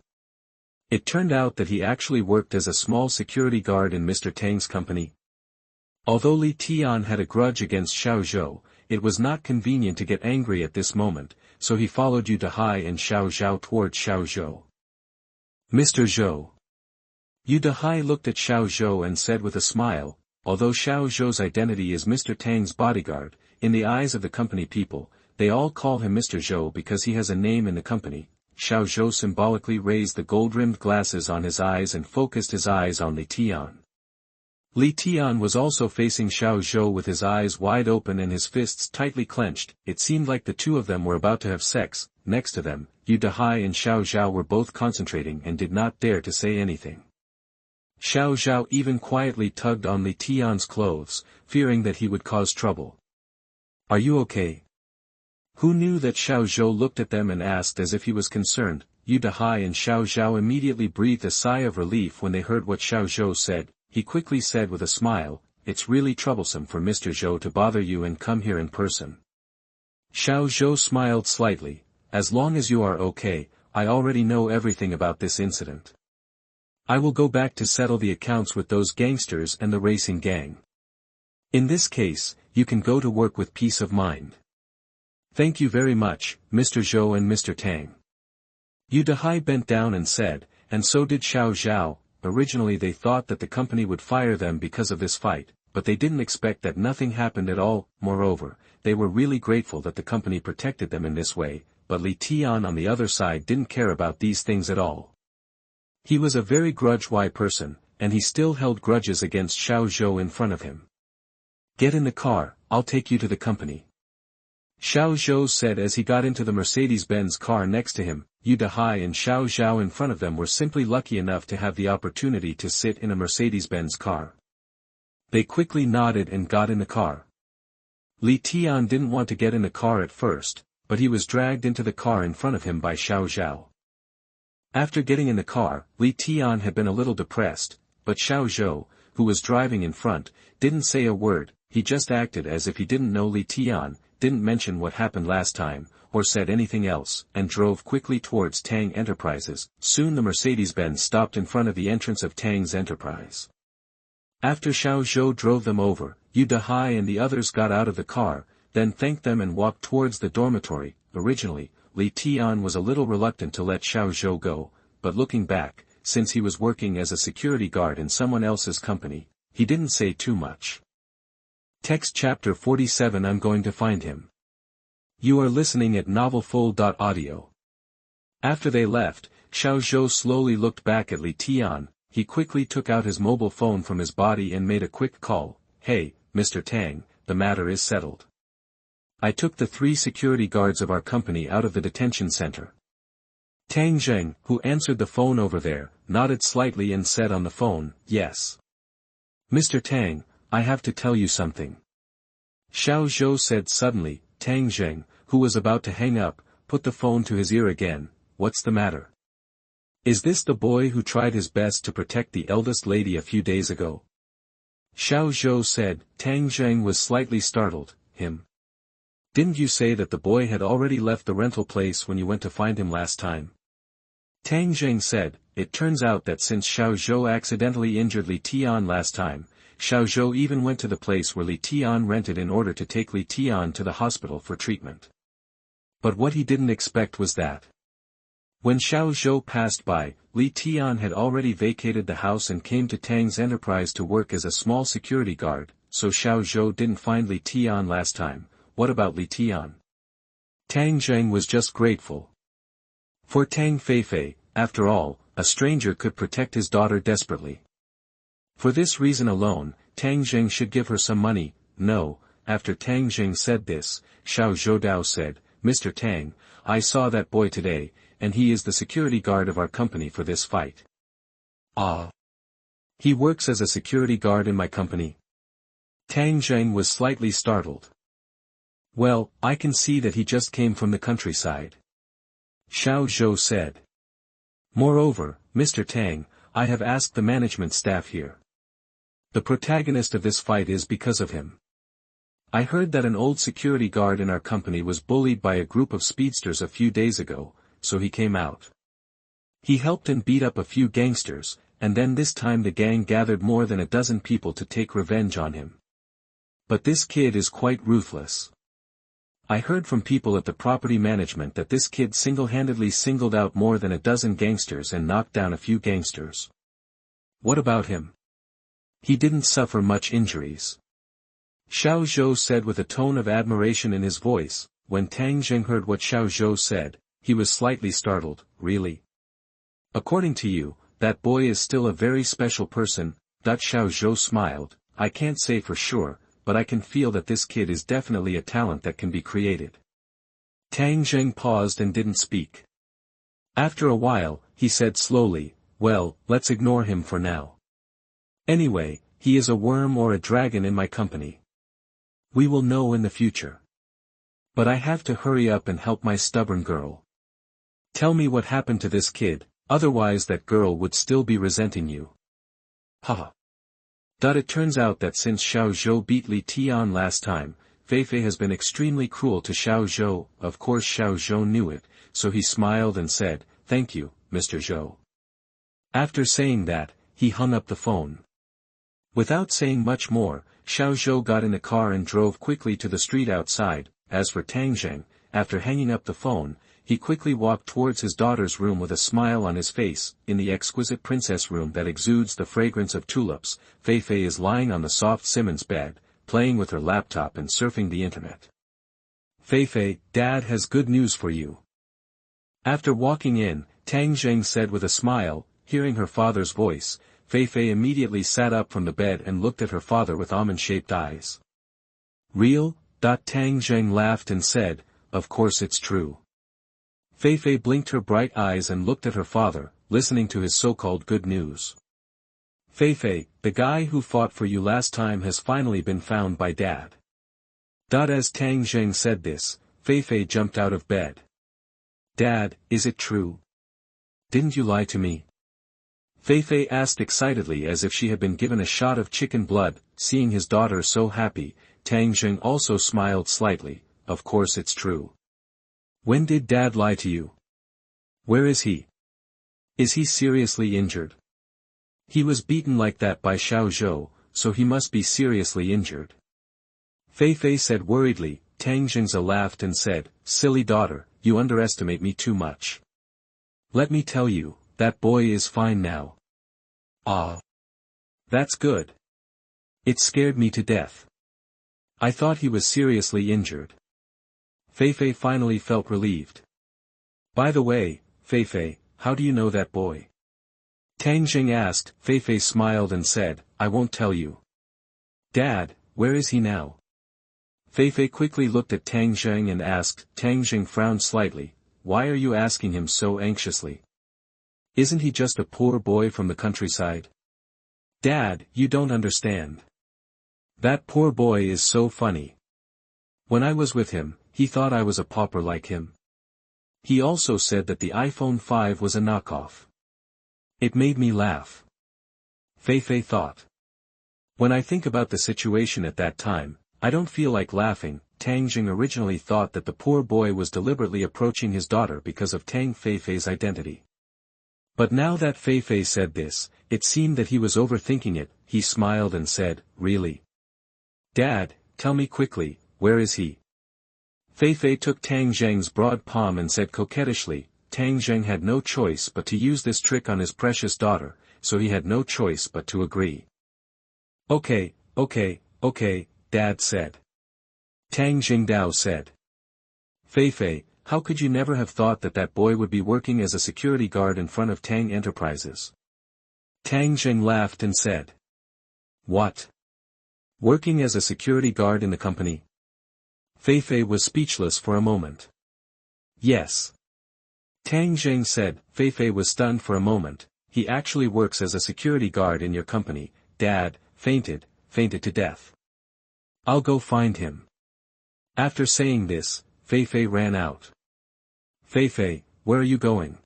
It turned out that he actually worked as a small security guard in Mr. Tang's company. Although Li Tian had a grudge against Xiao Zhou, it was not convenient to get angry at this moment, so he followed Yu Dehai and Xiao Zhao towards Xiao Zhou. Mr. Zhou. Yu Dehai looked at Xiao Zhou and said with a smile, although Xiao Zhou's identity is Mr. Tang's bodyguard, in the eyes of the company people, they all call him Mr. Zhou because he has a name in the company. Xiao Zhou symbolically raised the gold-rimmed glasses on his eyes and focused his eyes on Li Tian. Li Tian was also facing Xiao Zhou with his eyes wide open and his fists tightly clenched. It seemed like the two of them were about to have sex. Next to them, Yu Dehai and Xiao Zhao were both concentrating and did not dare to say anything. Xiao Zhao even quietly tugged on Li Tian's clothes, fearing that he would cause trouble. Are you okay? Who knew that Xiao Zhou looked at them and asked as if he was concerned. Yu Dehai and Xiao Zhao immediately breathed a sigh of relief when they heard what Xiao Zhou said. He quickly said with a smile, "It's really troublesome for Mr. Zhou to bother you and come here in person." Xiao Zhou smiled slightly. "As long as you are okay, I already know everything about this incident. I will go back to settle the accounts with those gangsters and the racing gang. In this case, you can go to work with peace of mind." "Thank you very much, Mr. Zhou and Mr. Tang." Yu Dehai bent down and said, and so did Xiao Zhao. Originally they thought that the company would fire them because of this fight, but they didn't expect that nothing happened at all. Moreover, they were really grateful that the company protected them in this way, but Li Tian on the other side didn't care about these things at all. He was a very grudge-wise person, and he still held grudges against Xiao Zhou in front of him. "Get in the car, I'll take you to the company," Xiao Zhou said as he got into the Mercedes-Benz car next to him. Yu Dehai and Xiao Zhao in front of them were simply lucky enough to have the opportunity to sit in a Mercedes-Benz car. They quickly nodded and got in the car. Li Tian didn't want to get in the car at first, but he was dragged into the car in front of him by Xiao Zhao. After getting in the car, Li Tian had been a little depressed, but Xiao Zhou, who was driving in front, didn't say a word. He just acted as if he didn't know Li Tian, didn't mention what happened last time, or said anything else, and drove quickly towards Tang Enterprises. Soon the Mercedes-Benz stopped in front of the entrance of Tang's enterprise. After Xiao Zhou drove them over, Yu Dehai and the others got out of the car, then thanked them and walked towards the dormitory. Originally, Li Tian was a little reluctant to let Xiao Zhou go, but looking back, since he was working as a security guard in someone else's company, he didn't say too much. Text chapter 47. I'm going to find him. You are listening at novelfull.audio. After they left, Xiao Zhou slowly looked back at Li Tian. He quickly took out his mobile phone from his body and made a quick call. "Hey, Mr. Tang, the matter is settled. I took the 3 security guards of our company out of the detention center." Tang Zheng, who answered the phone over there, nodded slightly and said on the phone, "Yes. Mr. Tang, I have to tell you something." Xiao Zhou said suddenly. Tang Zheng, who was about to hang up, put the phone to his ear again. "What's the matter? Is this the boy who tried his best to protect the eldest lady a few days ago?" Xiao Zhou said. Tang Zheng was slightly startled. "Him? Didn't you say that the boy had already left the rental place when you went to find him last time?" Tang Zheng said. It turns out that since Xiao Zhou accidentally injured Li Tian last time, Xiao Zhou even went to the place where Li Tian rented in order to take Li Tian to the hospital for treatment. But what he didn't expect was that when Xiao Zhou passed by, Li Tian had already vacated the house and came to Tang's enterprise to work as a small security guard, so Xiao Zhou didn't find Li Tian last time. What about Li Tian? Tang Zheng was just grateful. For Tang Feifei, after all, a stranger could protect his daughter desperately. For this reason alone, Tang Zheng should give her some money. No, after Tang Zheng said this, Xiao Zhoudao said, "Mr. Tang, I saw that boy today, and he is the security guard of our company for this fight." "Ah. He works as a security guard in my company?" Tang Zheng was slightly startled. "Well, I can see that he just came from the countryside," Xiao Zhou said. "Moreover, Mr. Tang, I have asked the management staff here. The protagonist of this fight is because of him. I heard that an old security guard in our company was bullied by a group of speedsters a few days ago, so he came out. He helped and beat up a few gangsters, and then this time the gang gathered more than a dozen people to take revenge on him. But this kid is quite ruthless. I heard from people at the property management that this kid single-handedly singled out more than a dozen gangsters and knocked down a few gangsters. What about him? He didn't suffer much injuries. Xiao Zhou said with a tone of admiration in his voice. When Tang Jing heard what Xiao Zhou said, he was slightly startled. Really? According to you, that boy is still a very special person. Xiao Zhou smiled. I can't say for sure, but I can feel that this kid is definitely a talent that can be created. Tang Jing paused and didn't speak. After a while, he said slowly, well, let's ignore him for now. Anyway, he is a worm or a dragon in my company. We will know in the future. But I have to hurry up and help my stubborn girl. Tell me what happened to this kid, otherwise that girl would still be resenting you. Haha. It turns out that since Xiao Zhou beat Li Tian last time, Fei Fei has been extremely cruel to Xiao Zhou. Of course Xiao Zhou knew it, so he smiled and said, thank you, Mr. Zhou. After saying that, he hung up the phone. Without saying much more, Xiao Zhou got in a car and drove quickly to the street outside. As for Tang Jing, after hanging up the phone, he quickly walked towards his daughter's room with a smile on his face. In the exquisite princess room that exudes the fragrance of tulips, Fei Fei is lying on the soft Simmons bed, playing with her laptop and surfing the internet. Fei Fei, Dad has good news for you. After walking in, Tang Jing said with a smile. Hearing her father's voice, Fei Fei immediately sat up from the bed and looked at her father with almond-shaped eyes. Real? Tang Jing laughed and said, of course it's true. Fei Fei blinked her bright eyes and looked at her father, listening to his so-called good news. Fei Fei, the guy who fought for you last time has finally been found by Dad. As Tang Jing said this, Fei Fei jumped out of bed. Dad, is it true? Didn't you lie to me? Fei Fei asked excitedly as if she had been given a shot of chicken blood. Seeing his daughter so happy, Tang Jing also smiled slightly. Of course it's true. When did Dad lie to you? Where is he? Is he seriously injured? He was beaten like that by Xiao Zhou, so he must be seriously injured. Fei Fei said worriedly. Tang Jingza laughed and said, silly daughter, you underestimate me too much. Let me tell you, that boy is fine now. Ah. That's good. It scared me to death. I thought he was seriously injured. Fei Fei finally felt relieved. By the way, Fei Fei, how do you know that boy? Tang Jing asked. Fei Fei smiled and said, I won't tell you. Dad, where is he now? Fei Fei quickly looked at Tang Jing and asked. Tang Jing frowned slightly. Why are you asking him so anxiously? Isn't he just a poor boy from the countryside? Dad, you don't understand. That poor boy is so funny. When I was with him, he thought I was a pauper like him. He also said that the iPhone 5 was a knockoff. It made me laugh. Fei Fei thought. When I think about the situation at that time, I don't feel like laughing. Tang Jing originally thought that the poor boy was deliberately approaching his daughter because of Tang Fei Fei's identity. But now that Fei Fei said this, it seemed that he was overthinking it. He smiled and said, really? Dad, tell me quickly, where is he? Fei Fei took Tang Jing's broad palm and said coquettishly. Tang Jing had no choice but to use this trick on his precious daughter, so he had no choice but to agree. Okay, Dad said. Tang Jingdao said. Fei Fei, how could you never have thought that that boy would be working as a security guard in front of Tang Enterprises? Tang Jing laughed and said. What? Working as a security guard in the company? Fei Fei was speechless for a moment. Yes. Tang Jing said. Fei Fei was stunned for a moment. He actually works as a security guard in your company. Dad fainted to death. I'll go find him. After saying this, Fei Fei ran out. Fei Fei, where are you going?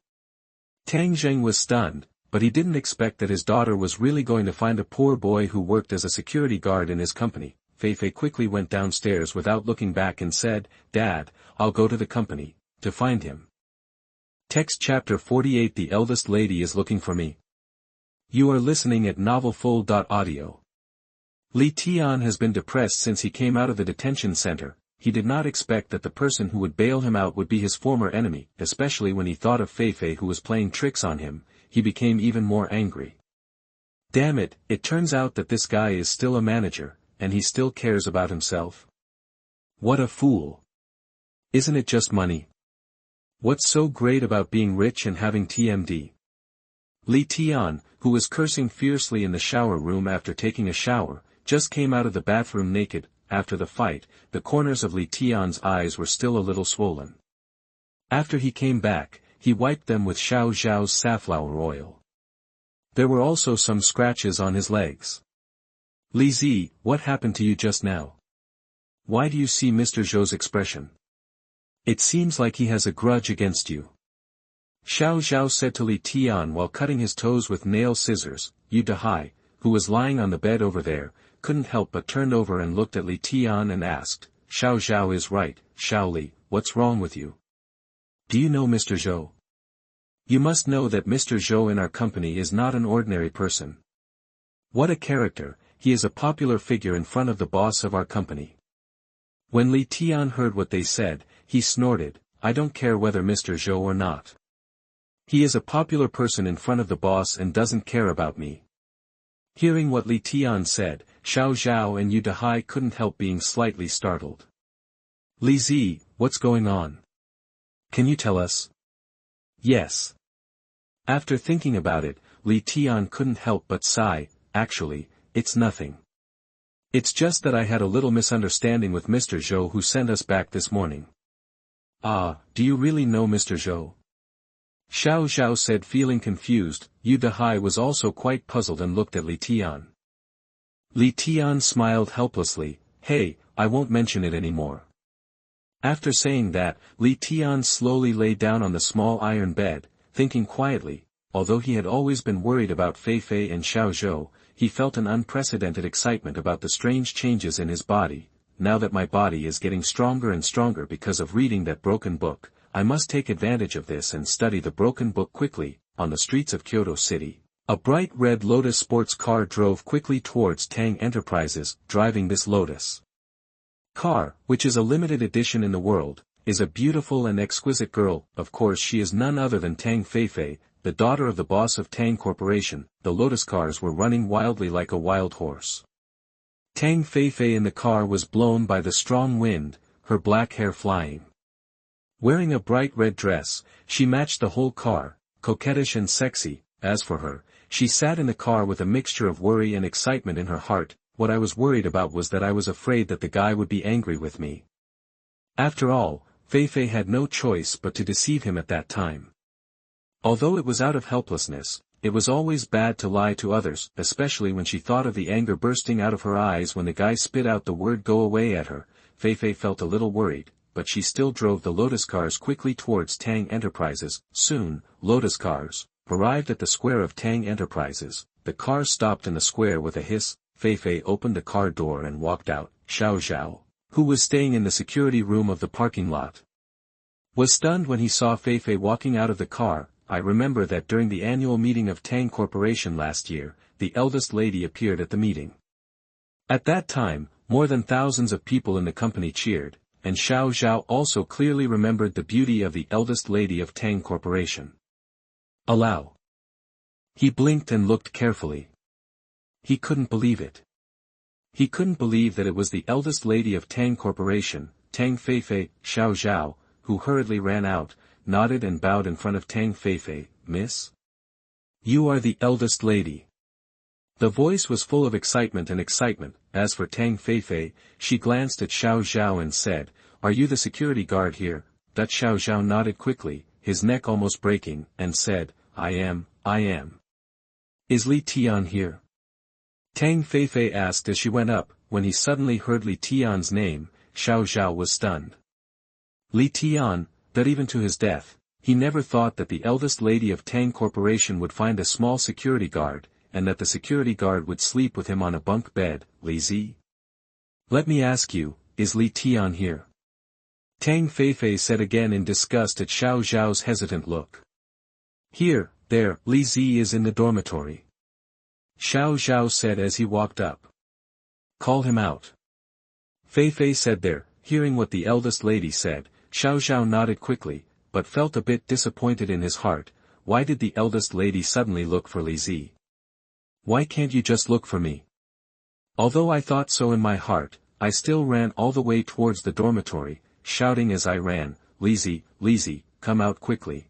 Tang Jing was stunned, but he didn't expect that his daughter was really going to find a poor boy who worked as a security guard in his company. Fei Fei quickly went downstairs without looking back and said, Dad, I'll go to the company, to find him. Text chapter 48. The eldest lady is looking for me. You are listening at novelfull.audio. Li Tian has been depressed since he came out of the detention center. he did not expect that the person who would bail him out would be his former enemy, especially when he thought of Fei who was playing tricks on him. He became even more angry. Damn it, it turns out that this guy is still a manager, and he still cares about himself. What a fool. Isn't it just money? What's so great about being rich and having TMD? Li Tian, who was cursing fiercely in the shower room after taking a shower, just came out of the bathroom naked. After the fight, the corners of Li Tian's eyes were still a little swollen. After he came back, he wiped them with Xiao Zhao's safflower oil. There were also some scratches on his legs. Li Zi, what happened to you just now? Why do you see Mr. Zhou's expression? It seems like he has a grudge against you. Xiao Zhao said to Li Tian while cutting his toes with nail scissors. Yu Dehai, who was lying on the bed over there, couldn't help but turned over and looked at Li Tian and asked, Xiao Zhao is right, Xiao Li, what's wrong with you? Do you know Mr. Zhou? You must know that Mr. Zhou in our company is not an ordinary person. What a character, he is a popular figure in front of the boss of our company. When Li Tian heard what they said, he snorted, I don't care whether Mr. Zhou or not. He is a popular person in front of the boss and doesn't care about me. Hearing what Li Tian said, Xiao Zhao and Yu Dehai couldn't help being slightly startled. Li Zi, what's going on? Can you tell us? Yes. After thinking about it, Li Tian couldn't help but sigh, actually, it's nothing. It's just that I had a little misunderstanding with Mr. Zhou who sent us back this morning. Ah, do you really know Mr. Zhou? Xiao Zhao said feeling confused. Yu Dehai was also quite puzzled and looked at Li Tian. Li Tian smiled helplessly, hey, I won't mention it anymore. After saying that, Li Tian slowly lay down on the small iron bed, thinking quietly. Although he had always been worried about Fei and Xiao Zhou, he felt an unprecedented excitement about the strange changes in his body. Now that my body is getting stronger and stronger because of reading that broken book, I must take advantage of this and study the broken book quickly. On the streets of Kyoto City, a bright red Lotus sports car drove quickly towards Tang Enterprises. Driving this Lotus car, which is a limited edition in the world, is a beautiful and exquisite girl. Of course she is none other than Tang Fei, the daughter of the boss of Tang Corporation. The Lotus cars were running wildly like a wild horse. Tang Fei in the car was blown by the strong wind, her black hair flying. Wearing a bright red dress, she matched the whole car, coquettish and sexy. As for her, she sat in the car with a mixture of worry and excitement in her heart. What I was worried about was that I was afraid that the guy would be angry with me. After all, Fei had no choice but to deceive him at that time. Although it was out of helplessness, it was always bad to lie to others, especially when she thought of the anger bursting out of her eyes when the guy spit out the word go away at her. Fei felt a little worried, but she still drove the Lotus cars quickly towards Tang Enterprises. Soon, Lotus cars arrived at the square of Tang Enterprises. The car stopped in the square with a hiss. Fei opened the car door and walked out. Xiao Zhao, who was staying in the security room of the parking lot, was stunned when he saw Fei walking out of the car. I remember that during the annual meeting of Tang Corporation last year, the eldest lady appeared at the meeting. At that time, more than thousands of people in the company cheered, and Xiao Zhao also clearly remembered the beauty of the eldest lady of Tang Corporation. Allow. He blinked and looked carefully. He couldn't believe it. He couldn't believe that it was the eldest lady of Tang Corporation, Tang Fei. Xiao Zhao, who hurriedly ran out, nodded and bowed in front of Tang Fei. Miss? You are the eldest lady. The voice was full of excitement. As for Tang Fei, she glanced at Xiao Zhao and said, are you the security guard here? That Xiao Zhao nodded quickly, his neck almost breaking, and said, I am. Is Li Tian here? Tang Fei asked as she went up. When he suddenly heard Li Tian's name, Xiao Zhao was stunned. Li Tian, that even to his death, he never thought that the eldest lady of Tang Corporation would find a small security guard, and that the security guard would sleep with him on a bunk bed. Li Zi? Let me ask you, is Li Tian here? Tang Fei said again in disgust at Xiao Zhao's hesitant look. Here, there, Li Zi is in the dormitory. Xiao Zhao said as he walked up. Call him out. Fei said there, Hearing what the eldest lady said, Xiao Zhao nodded quickly, but felt a bit disappointed in his heart. Why did the eldest lady suddenly look for Li Zi? Why can't you just look for me? Although I thought so in my heart, I still ran all the way towards the dormitory, shouting as I ran, Li Zi, come out quickly.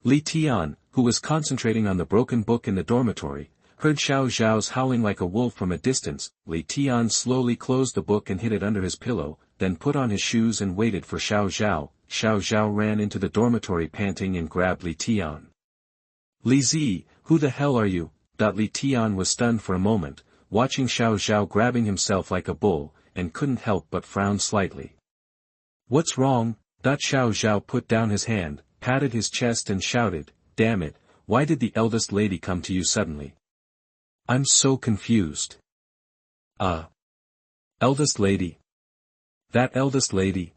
Li Tian, who was concentrating on the broken book in the dormitory, heard Xiao Zhao's howling like a wolf from a distance. Li Tian slowly closed the book and hid it under his pillow, then put on his shoes and waited for Xiao Zhao. Xiao Zhao ran into the dormitory panting and grabbed Li Tian. Li Zi, who the hell are you? Li Tian was stunned for a moment, watching Xiao Zhao grabbing himself like a bull, and couldn't help but frown slightly. What's wrong? Xiao Zhao put down his hand, patted his chest and shouted, damn it, why did the eldest lady come to you suddenly? I'm so confused. Eldest lady? That eldest lady?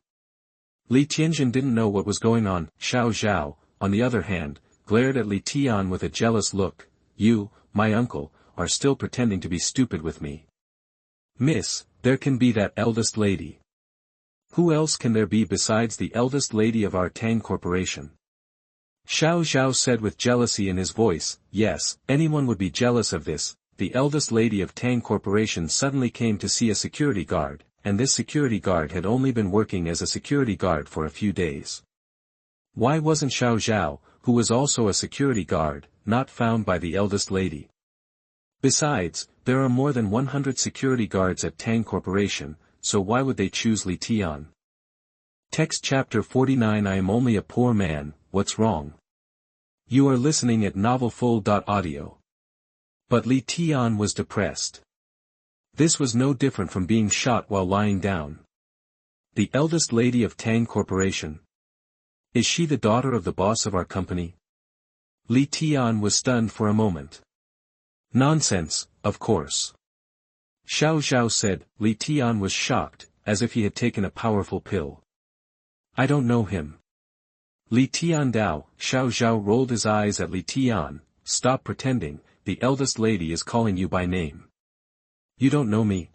Li Tianjin didn't know what was going on. Xiao Zhao, on the other hand, glared at Li Tian with a jealous look. You, my uncle, are still pretending to be stupid with me. Miss, there can be that eldest lady. Who else can there be besides the eldest lady of our Tang Corporation? Xiao Zhao said with jealousy in his voice. Yes, anyone would be jealous of this. The eldest lady of Tang Corporation suddenly came to see a security guard, and this security guard had only been working as a security guard for a few days. Why wasn't Xiao Zhao, who was also a security guard, not found by the eldest lady? Besides, there are more than 100 security guards at Tang Corporation, so why would they choose Li Tian? Text chapter 49. I am only a poor man, what's wrong? You are listening at novelfull.audio. But Li Tian was depressed. This was no different from being shot while lying down. The eldest lady of Tang Corporation. Is she the daughter of the boss of our company? Li Tian was stunned for a moment. Nonsense, of course. Xiao Zhao said. Li Tian was shocked, as if he had taken a powerful pill. I don't know him. Li Tian Dao. Xiao Zhao rolled his eyes at Li Tian. Stop pretending, the eldest lady is calling you by name. You don't know me?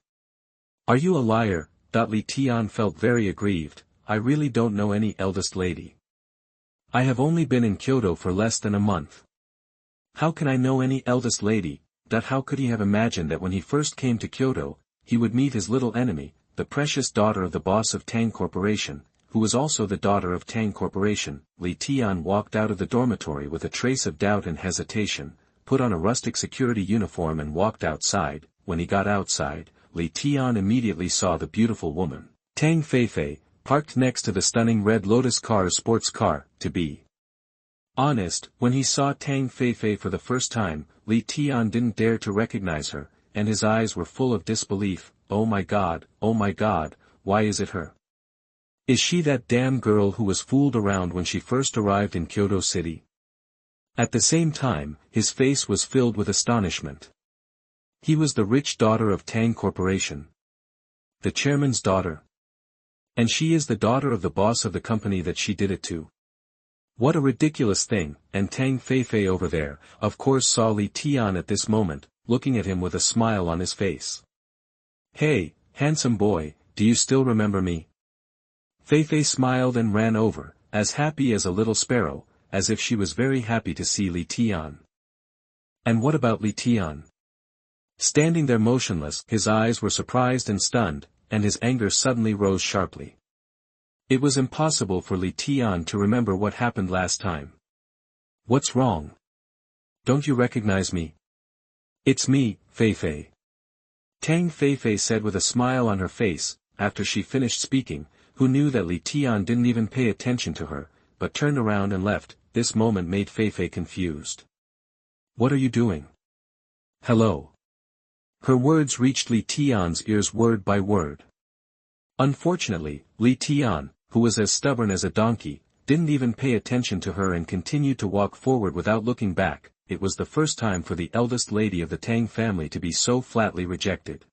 Are you a liar? Li Tian felt very aggrieved. I really don't know any eldest lady. I have only been in Kyoto for less than a month. How can I know any eldest lady? How could he have imagined that when he first came to Kyoto, he would meet his little enemy, the precious daughter of the boss of Tang Corporation, who was also the daughter of Tang Corporation? Li Tian walked out of the dormitory with a trace of doubt and hesitation, put on a rustic security uniform and walked outside. When he got outside, Li Tian immediately saw the beautiful woman, Tang Feifei, parked next to the stunning red Lotus Cars sports car. To be honest, when he saw Tang Feifei for the first time, Li Tian didn't dare to recognize her, and his eyes were full of disbelief. Oh my god, why is it her? Is she that damn girl who was fooled around when she first arrived in Kyoto City? At the same time, his face was filled with astonishment. He was the rich daughter of Tang Corporation. The chairman's daughter. And she is the daughter of the boss of the company that she did it to. What a ridiculous thing. And Tang Feifei over there, of course, saw Li Tian at this moment, looking at him with a smile on his face. Hey, handsome boy, do you still remember me? Feifei smiled and ran over, as happy as a little sparrow, as if she was very happy to see Li Tian. And what about Li Tian? Standing there motionless, his eyes were surprised and stunned, and his anger suddenly rose sharply. It was impossible for Li Tian to remember what happened last time. What's wrong? Don't you recognize me? It's me, Feifei. Tang Feifei said with a smile on her face, after she finished speaking, who knew that Li Tian didn't even pay attention to her, but turned around and left. This moment made Feifei confused. What are you doing? Hello. Her words reached Li Tian's ears word by word. Unfortunately, Li Tian, who was as stubborn as a donkey, didn't even pay attention to her and continued to walk forward without looking back. It was the first time for the eldest lady of the Tang family to be so flatly rejected.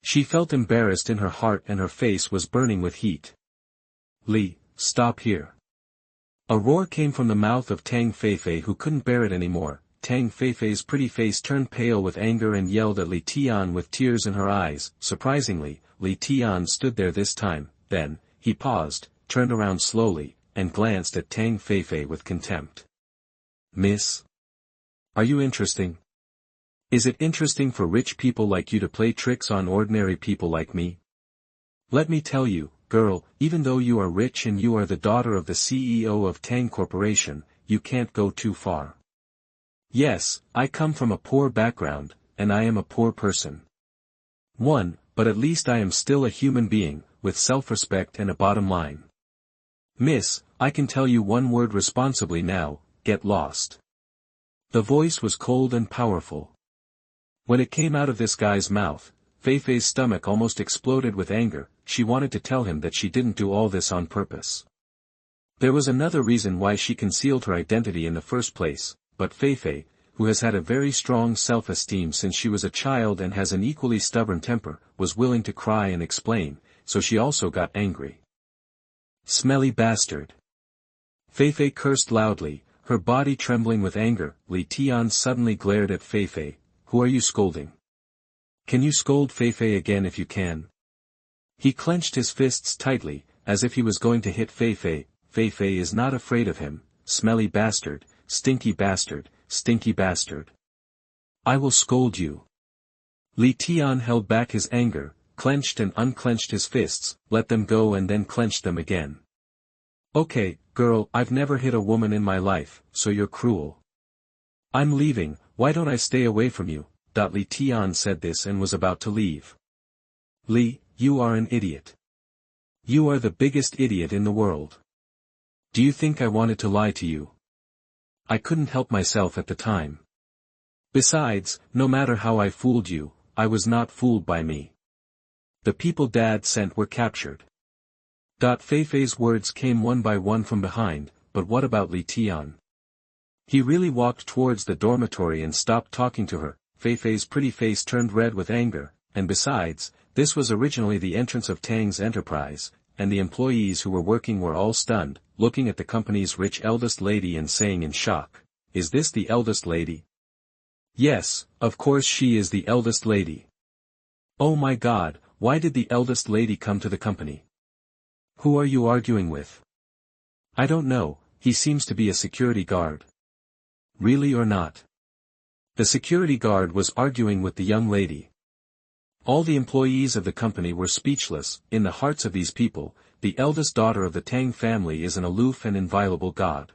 She felt embarrassed in her heart and her face was burning with heat. Li, stop here. A roar came from the mouth of Tang Feifei, who couldn't bear it anymore. Tang Feifei's pretty face turned pale with anger and yelled at Li Tian with tears in her eyes. Surprisingly, Li Tian stood there this time. Then, he paused, turned around slowly, and glanced at Tang Feifei with contempt. "Miss? Are you interesting? Is it interesting for rich people like you to play tricks on ordinary people like me? Let me tell you, girl, even though you are rich and you are the daughter of the CEO of Tang Corporation, you can't go too far. Yes, I come from a poor background, and I am a poor person. But at least I am still a human being, with self-respect and a bottom line. Miss, I can tell you one word responsibly now, get lost." The voice was cold and powerful. When it came out of this guy's mouth, Feifei's stomach almost exploded with anger. She wanted to tell him that she didn't do all this on purpose. There was another reason why she concealed her identity in the first place, but Feifei, who has had a very strong self-esteem since she was a child and has an equally stubborn temper, was willing to cry and explain, so she also got angry. "Smelly bastard." Feifei cursed loudly, her body trembling with anger. Li Tian suddenly glared at Feifei. "Who are you scolding? Can you scold Feifei again if you can?" He clenched his fists tightly, as if he was going to hit Feifei. Feifei is not afraid of him. "Smelly bastard, stinky bastard, stinky bastard. I will scold you." Li Tian held back his anger, clenched and unclenched his fists, let them go and then clenched them again. "Okay, girl, I've never hit a woman in my life, so you're cruel. I'm leaving, why don't I stay away from you?" Li Tian said this and was about to leave. "Li, you are an idiot. You are the biggest idiot in the world. Do you think I wanted to lie to you? I couldn't help myself at the time. Besides, no matter how I fooled you, I was not fooled by me. The people Dad sent were captured." Feifei's words came one by one from behind, but what about Li Tian? He really walked towards the dormitory and stopped talking to her. Feifei's pretty face turned red with anger, and besides, this was originally the entrance of Tang's enterprise, and the employees who were working were all stunned, looking at the company's rich eldest lady and saying in shock, "Is this the eldest lady?" "Yes, of course she is the eldest lady. Oh my God, why did the eldest lady come to the company? Who are you arguing with?" "I don't know, he seems to be a security guard." "Really or not?" The security guard was arguing with the young lady. All the employees of the company were speechless. In the hearts of these people, the eldest daughter of the Tang family is an aloof and inviolable god.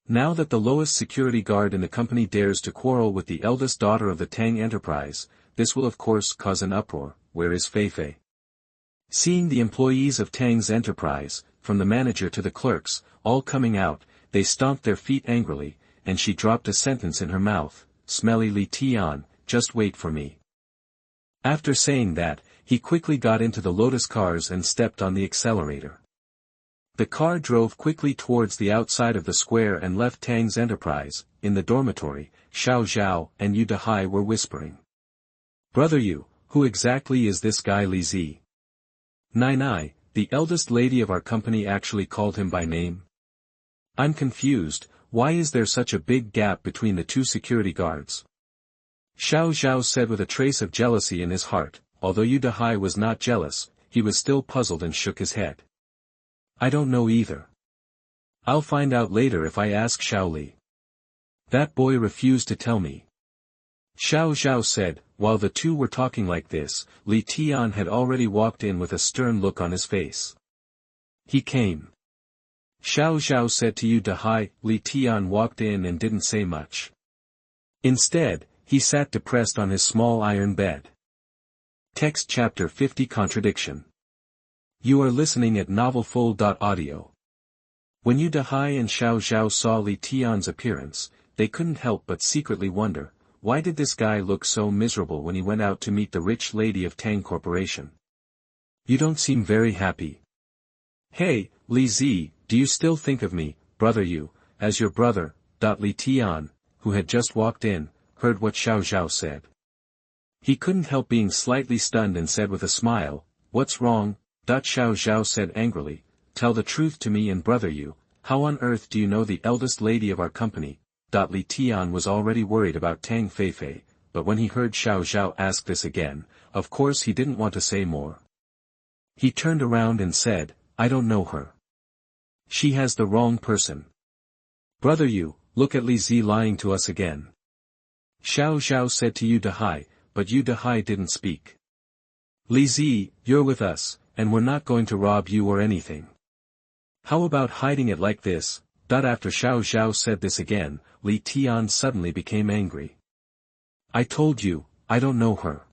Now that the lowest security guard in the company dares to quarrel with the eldest daughter of the Tang enterprise, this will of course cause an uproar. Where is Feifei? Seeing the employees of Tang's enterprise, from the manager to the clerks, all coming out, they stomped their feet angrily, and she dropped a sentence in her mouth, "Smelly Li Tian, just wait for me." After saying that, he quickly got into the Lotus cars and stepped on the accelerator. The car drove quickly towards the outside of the square and left Tang's enterprise. In the dormitory, Xiao Zhao and Yu Dehai were whispering. "Brother Yu, who exactly is this guy Li Zi? Nai, the eldest lady of our company actually called him by name? I'm confused, why is there such a big gap between the two security guards?" Xiao Zhao said with a trace of jealousy in his heart. Although Yu Dehai was not jealous, he was still puzzled and shook his head. "I don't know either. I'll find out later if I ask Xiao Li. That boy refused to tell me." Xiao Zhao said. While the two were talking like this, Li Tian had already walked in with a stern look on his face. "He came." Xiao Zhao said to Yu Dehai. Li Tian walked in and didn't say much. Instead, he sat depressed on his small iron bed. Text Chapter 50 Contradiction. You are listening at NovelFull.audio. When Yu Dehai and Xiao Zhao saw Li Tian's appearance, they couldn't help but secretly wonder, why did this guy look so miserable when he went out to meet the rich lady of Tang Corporation? "You don't seem very happy." "Hey, Li Zi, do you still think of me, brother Yu, as your brother?" Li Tian, who had just walked in, heard what Xiao Zhao said. He couldn't help being slightly stunned and said with a smile, "What's wrong?" Xiao Zhao said angrily, "Tell the truth to me and brother Yu, how on earth do you know the eldest lady of our company?" Li Tian was already worried about Tang Feifei, but when he heard Xiao Zhao ask this again, of course he didn't want to say more, He turned around and said, I don't know her. She has the wrong person. Brother you, look at Li Zi lying to us again. Xiao Zhao said to Yu Dehai, but Yu Dehai didn't speak. Li Zi, you're with us, and we're not going to rob you or anything. How about hiding it like this? After Xiao Zhao said this again, Li Tian suddenly became angry. I told you, I don't know her.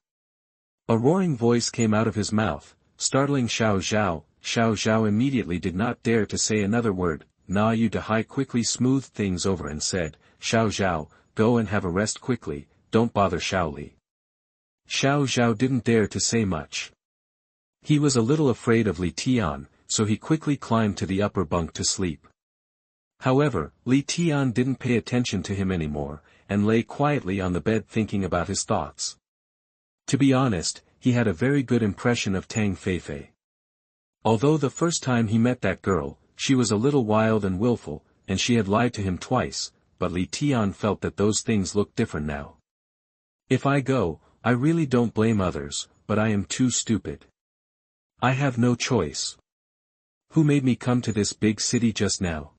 A roaring voice came out of his mouth, startling Xiao Zhao. Xiao Zhao immediately did not dare to say another word. Yu Dehai quickly smoothed things over and said, Xiao Zhao, go and have a rest quickly, don't bother Xiao Li. Xiao Zhao didn't dare to say much. He was a little afraid of Li Tian, so he quickly climbed to the upper bunk to sleep. However, Li Tian didn't pay attention to him anymore, and lay quietly on the bed thinking about his thoughts. To be honest, he had a very good impression of Tang Feifei. Although the first time he met that girl, she was a little wild and willful, and she had lied to him twice, but Li Tian felt that those things looked different now. If I go, I really don't blame others, but I am too stupid. I have no choice. Who made me come to this big city just now?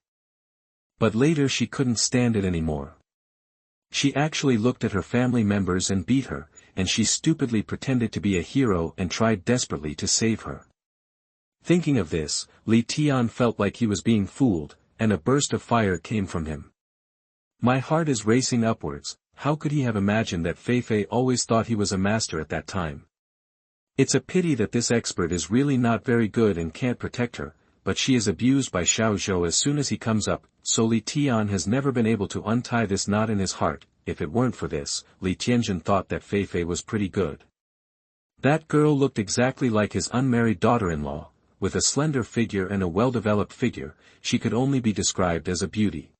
But later she couldn't stand it anymore. She actually looked at her family members and beat her, and she stupidly pretended to be a hero and tried desperately to save her. Thinking of this, Li Tian felt like he was being fooled, and a burst of fire came from him. My heart is racing upwards. How could he have imagined that Feifei always thought he was a master at that time? It's a pity that this expert is really not very good and can't protect her, but she is abused by Xiao Zhou as soon as he comes up, so Li Tian has never been able to untie this knot in his heart. If it weren't for this, Li Tianjin thought that Feifei was pretty good. That girl looked exactly like his unmarried daughter-in-law, with a slender figure and a well-developed figure. She could only be described as a beauty.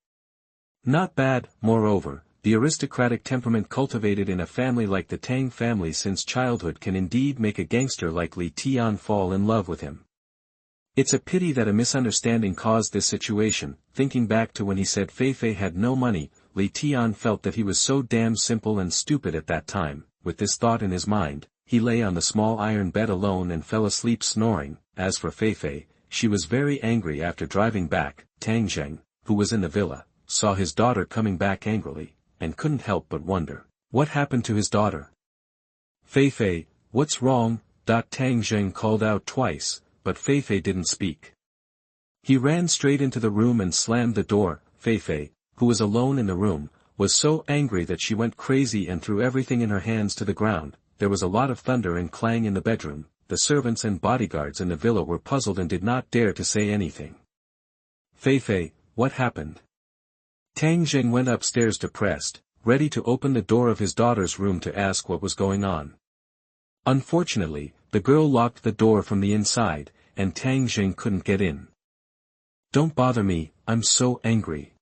Not bad, moreover, the aristocratic temperament cultivated in a family like the Tang family since childhood can indeed make a gangster like Li Tian fall in love with him. It's a pity that a misunderstanding caused this situation. Thinking back to when he said Feifei had no money, Li Tian felt that he was so damn simple and stupid at that time. With this thought in his mind, he lay on the small iron bed alone and fell asleep snoring. As for Feifei, she was very angry after driving back. Tang Zheng, who was in the villa, saw his daughter coming back angrily, and couldn't help but wonder, what happened to his daughter? Feifei, what's wrong? Tang Zheng called out twice, but Feifei didn't speak. He ran straight into the room and slammed the door. Feifei, who was alone in the room, was so angry that she went crazy and threw everything in her hands to the ground. There was a lot of thunder and clang in the bedroom. The servants and bodyguards in the villa were puzzled and did not dare to say anything. Feifei, what happened? Tang Zheng went upstairs depressed, ready to open the door of his daughter's room to ask what was going on. Unfortunately, the girl locked the door from the inside, and Tang Zheng couldn't get in. Don't bother me, I'm so angry.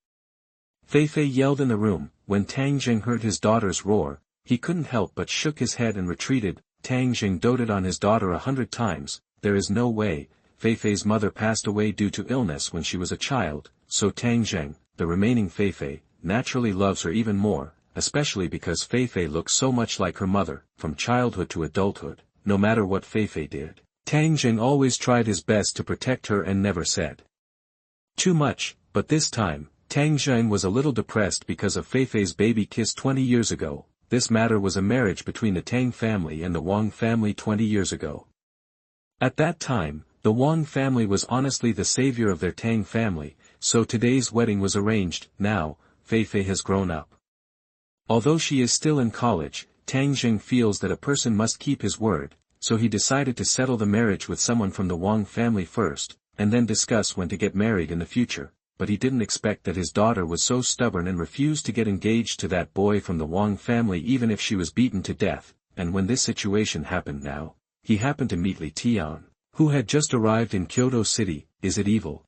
Feifei yelled in the room. When Tang Zheng heard his daughter's roar, he couldn't help but shook his head and retreated. Tang Zheng doted on his daughter 100 times. There is no way. Feifei's mother passed away due to illness when she was a child, so Tang Zheng, the remaining Feifei, naturally loves her even more, especially because Feifei looks so much like her mother. From childhood to adulthood, no matter what Feifei did, Tang Zheng always tried his best to protect her and never said too much. But this time, Tang Zheng was a little depressed because of Feifei's baby kiss 20 years ago. This matter was a marriage between the Tang family and the Wang family 20 years ago. At that time, the Wang family was honestly the savior of their Tang family, so today's wedding was arranged. Now, Feifei has grown up. Although she is still in college, Tang Zheng feels that a person must keep his word, so he decided to settle the marriage with someone from the Wang family first, and then discuss when to get married in the future. But he didn't expect that his daughter was so stubborn and refused to get engaged to that boy from the Wang family even if she was beaten to death. And when this situation happened now, he happened to meet Li Tian, who had just arrived in Kyoto City. Is it evil?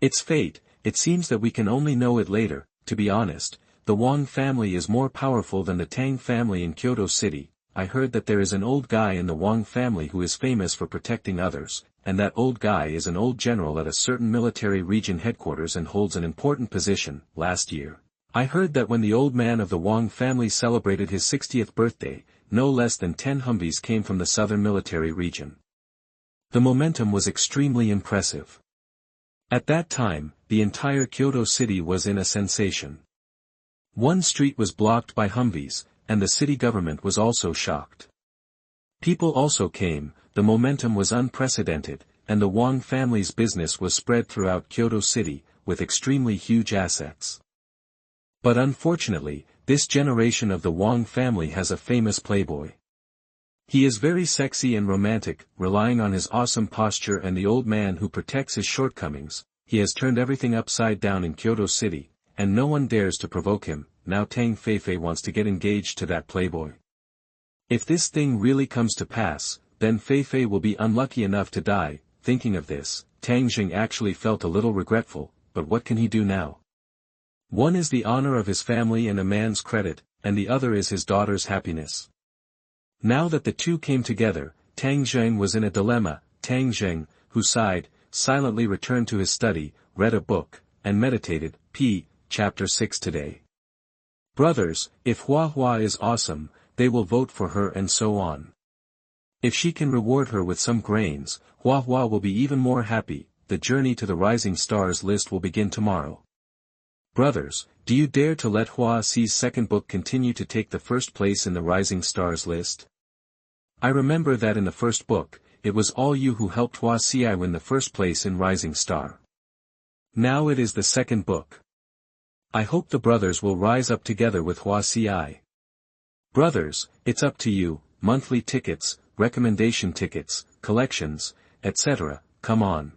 It's fate. It seems that we can only know it later. To be honest, the Wang family is more powerful than the Tang family in Kyoto City. I heard that there is an old guy in the Wang family who is famous for protecting others, and that old guy is an old general at a certain military region headquarters and holds an important position. Last year, I heard that when the old man of the Wang family celebrated his 60th birthday, no less than 10 Humvees came from the southern military region. The momentum was extremely impressive. At that time, the entire Kyoto city was in a sensation. One street was blocked by Humvees, and the city government was also shocked. People also came, the momentum was unprecedented, and the Wang family's business was spread throughout Kyoto city, with extremely huge assets. But unfortunately, this generation of the Wang family has a famous playboy. He is very sexy and romantic, relying on his awesome posture and the old man who protects his shortcomings. He has turned everything upside down in Kyoto city, and no one dares to provoke him. Now Tang Feifei wants to get engaged to that playboy. If this thing really comes to pass, then Feifei will be unlucky enough to die. Thinking of this, Tang Jing actually felt a little regretful, but what can he do now? One is the honor of his family and a man's credit, and the other is his daughter's happiness. Now that the two came together, Tang Jing was in a dilemma. Tang Jing, who sighed, silently returned to his study, read a book, and meditated. Chapter 6 today. Brothers, if Hua Hua is awesome, they will vote for her and so on. If she can reward her with some grains, Hua Hua will be even more happy. The journey to the Rising Stars list will begin tomorrow. Brothers, do you dare to let Hua Xi's second book continue to take the first place in the Rising Stars list? I remember that in the first book, it was all you who helped Hua Xi win the first place in Rising Star. Now it is the second book. I hope the brothers will rise up together with Hua Xi. Brothers, it's up to you, monthly tickets, recommendation tickets, collections, etc., come on.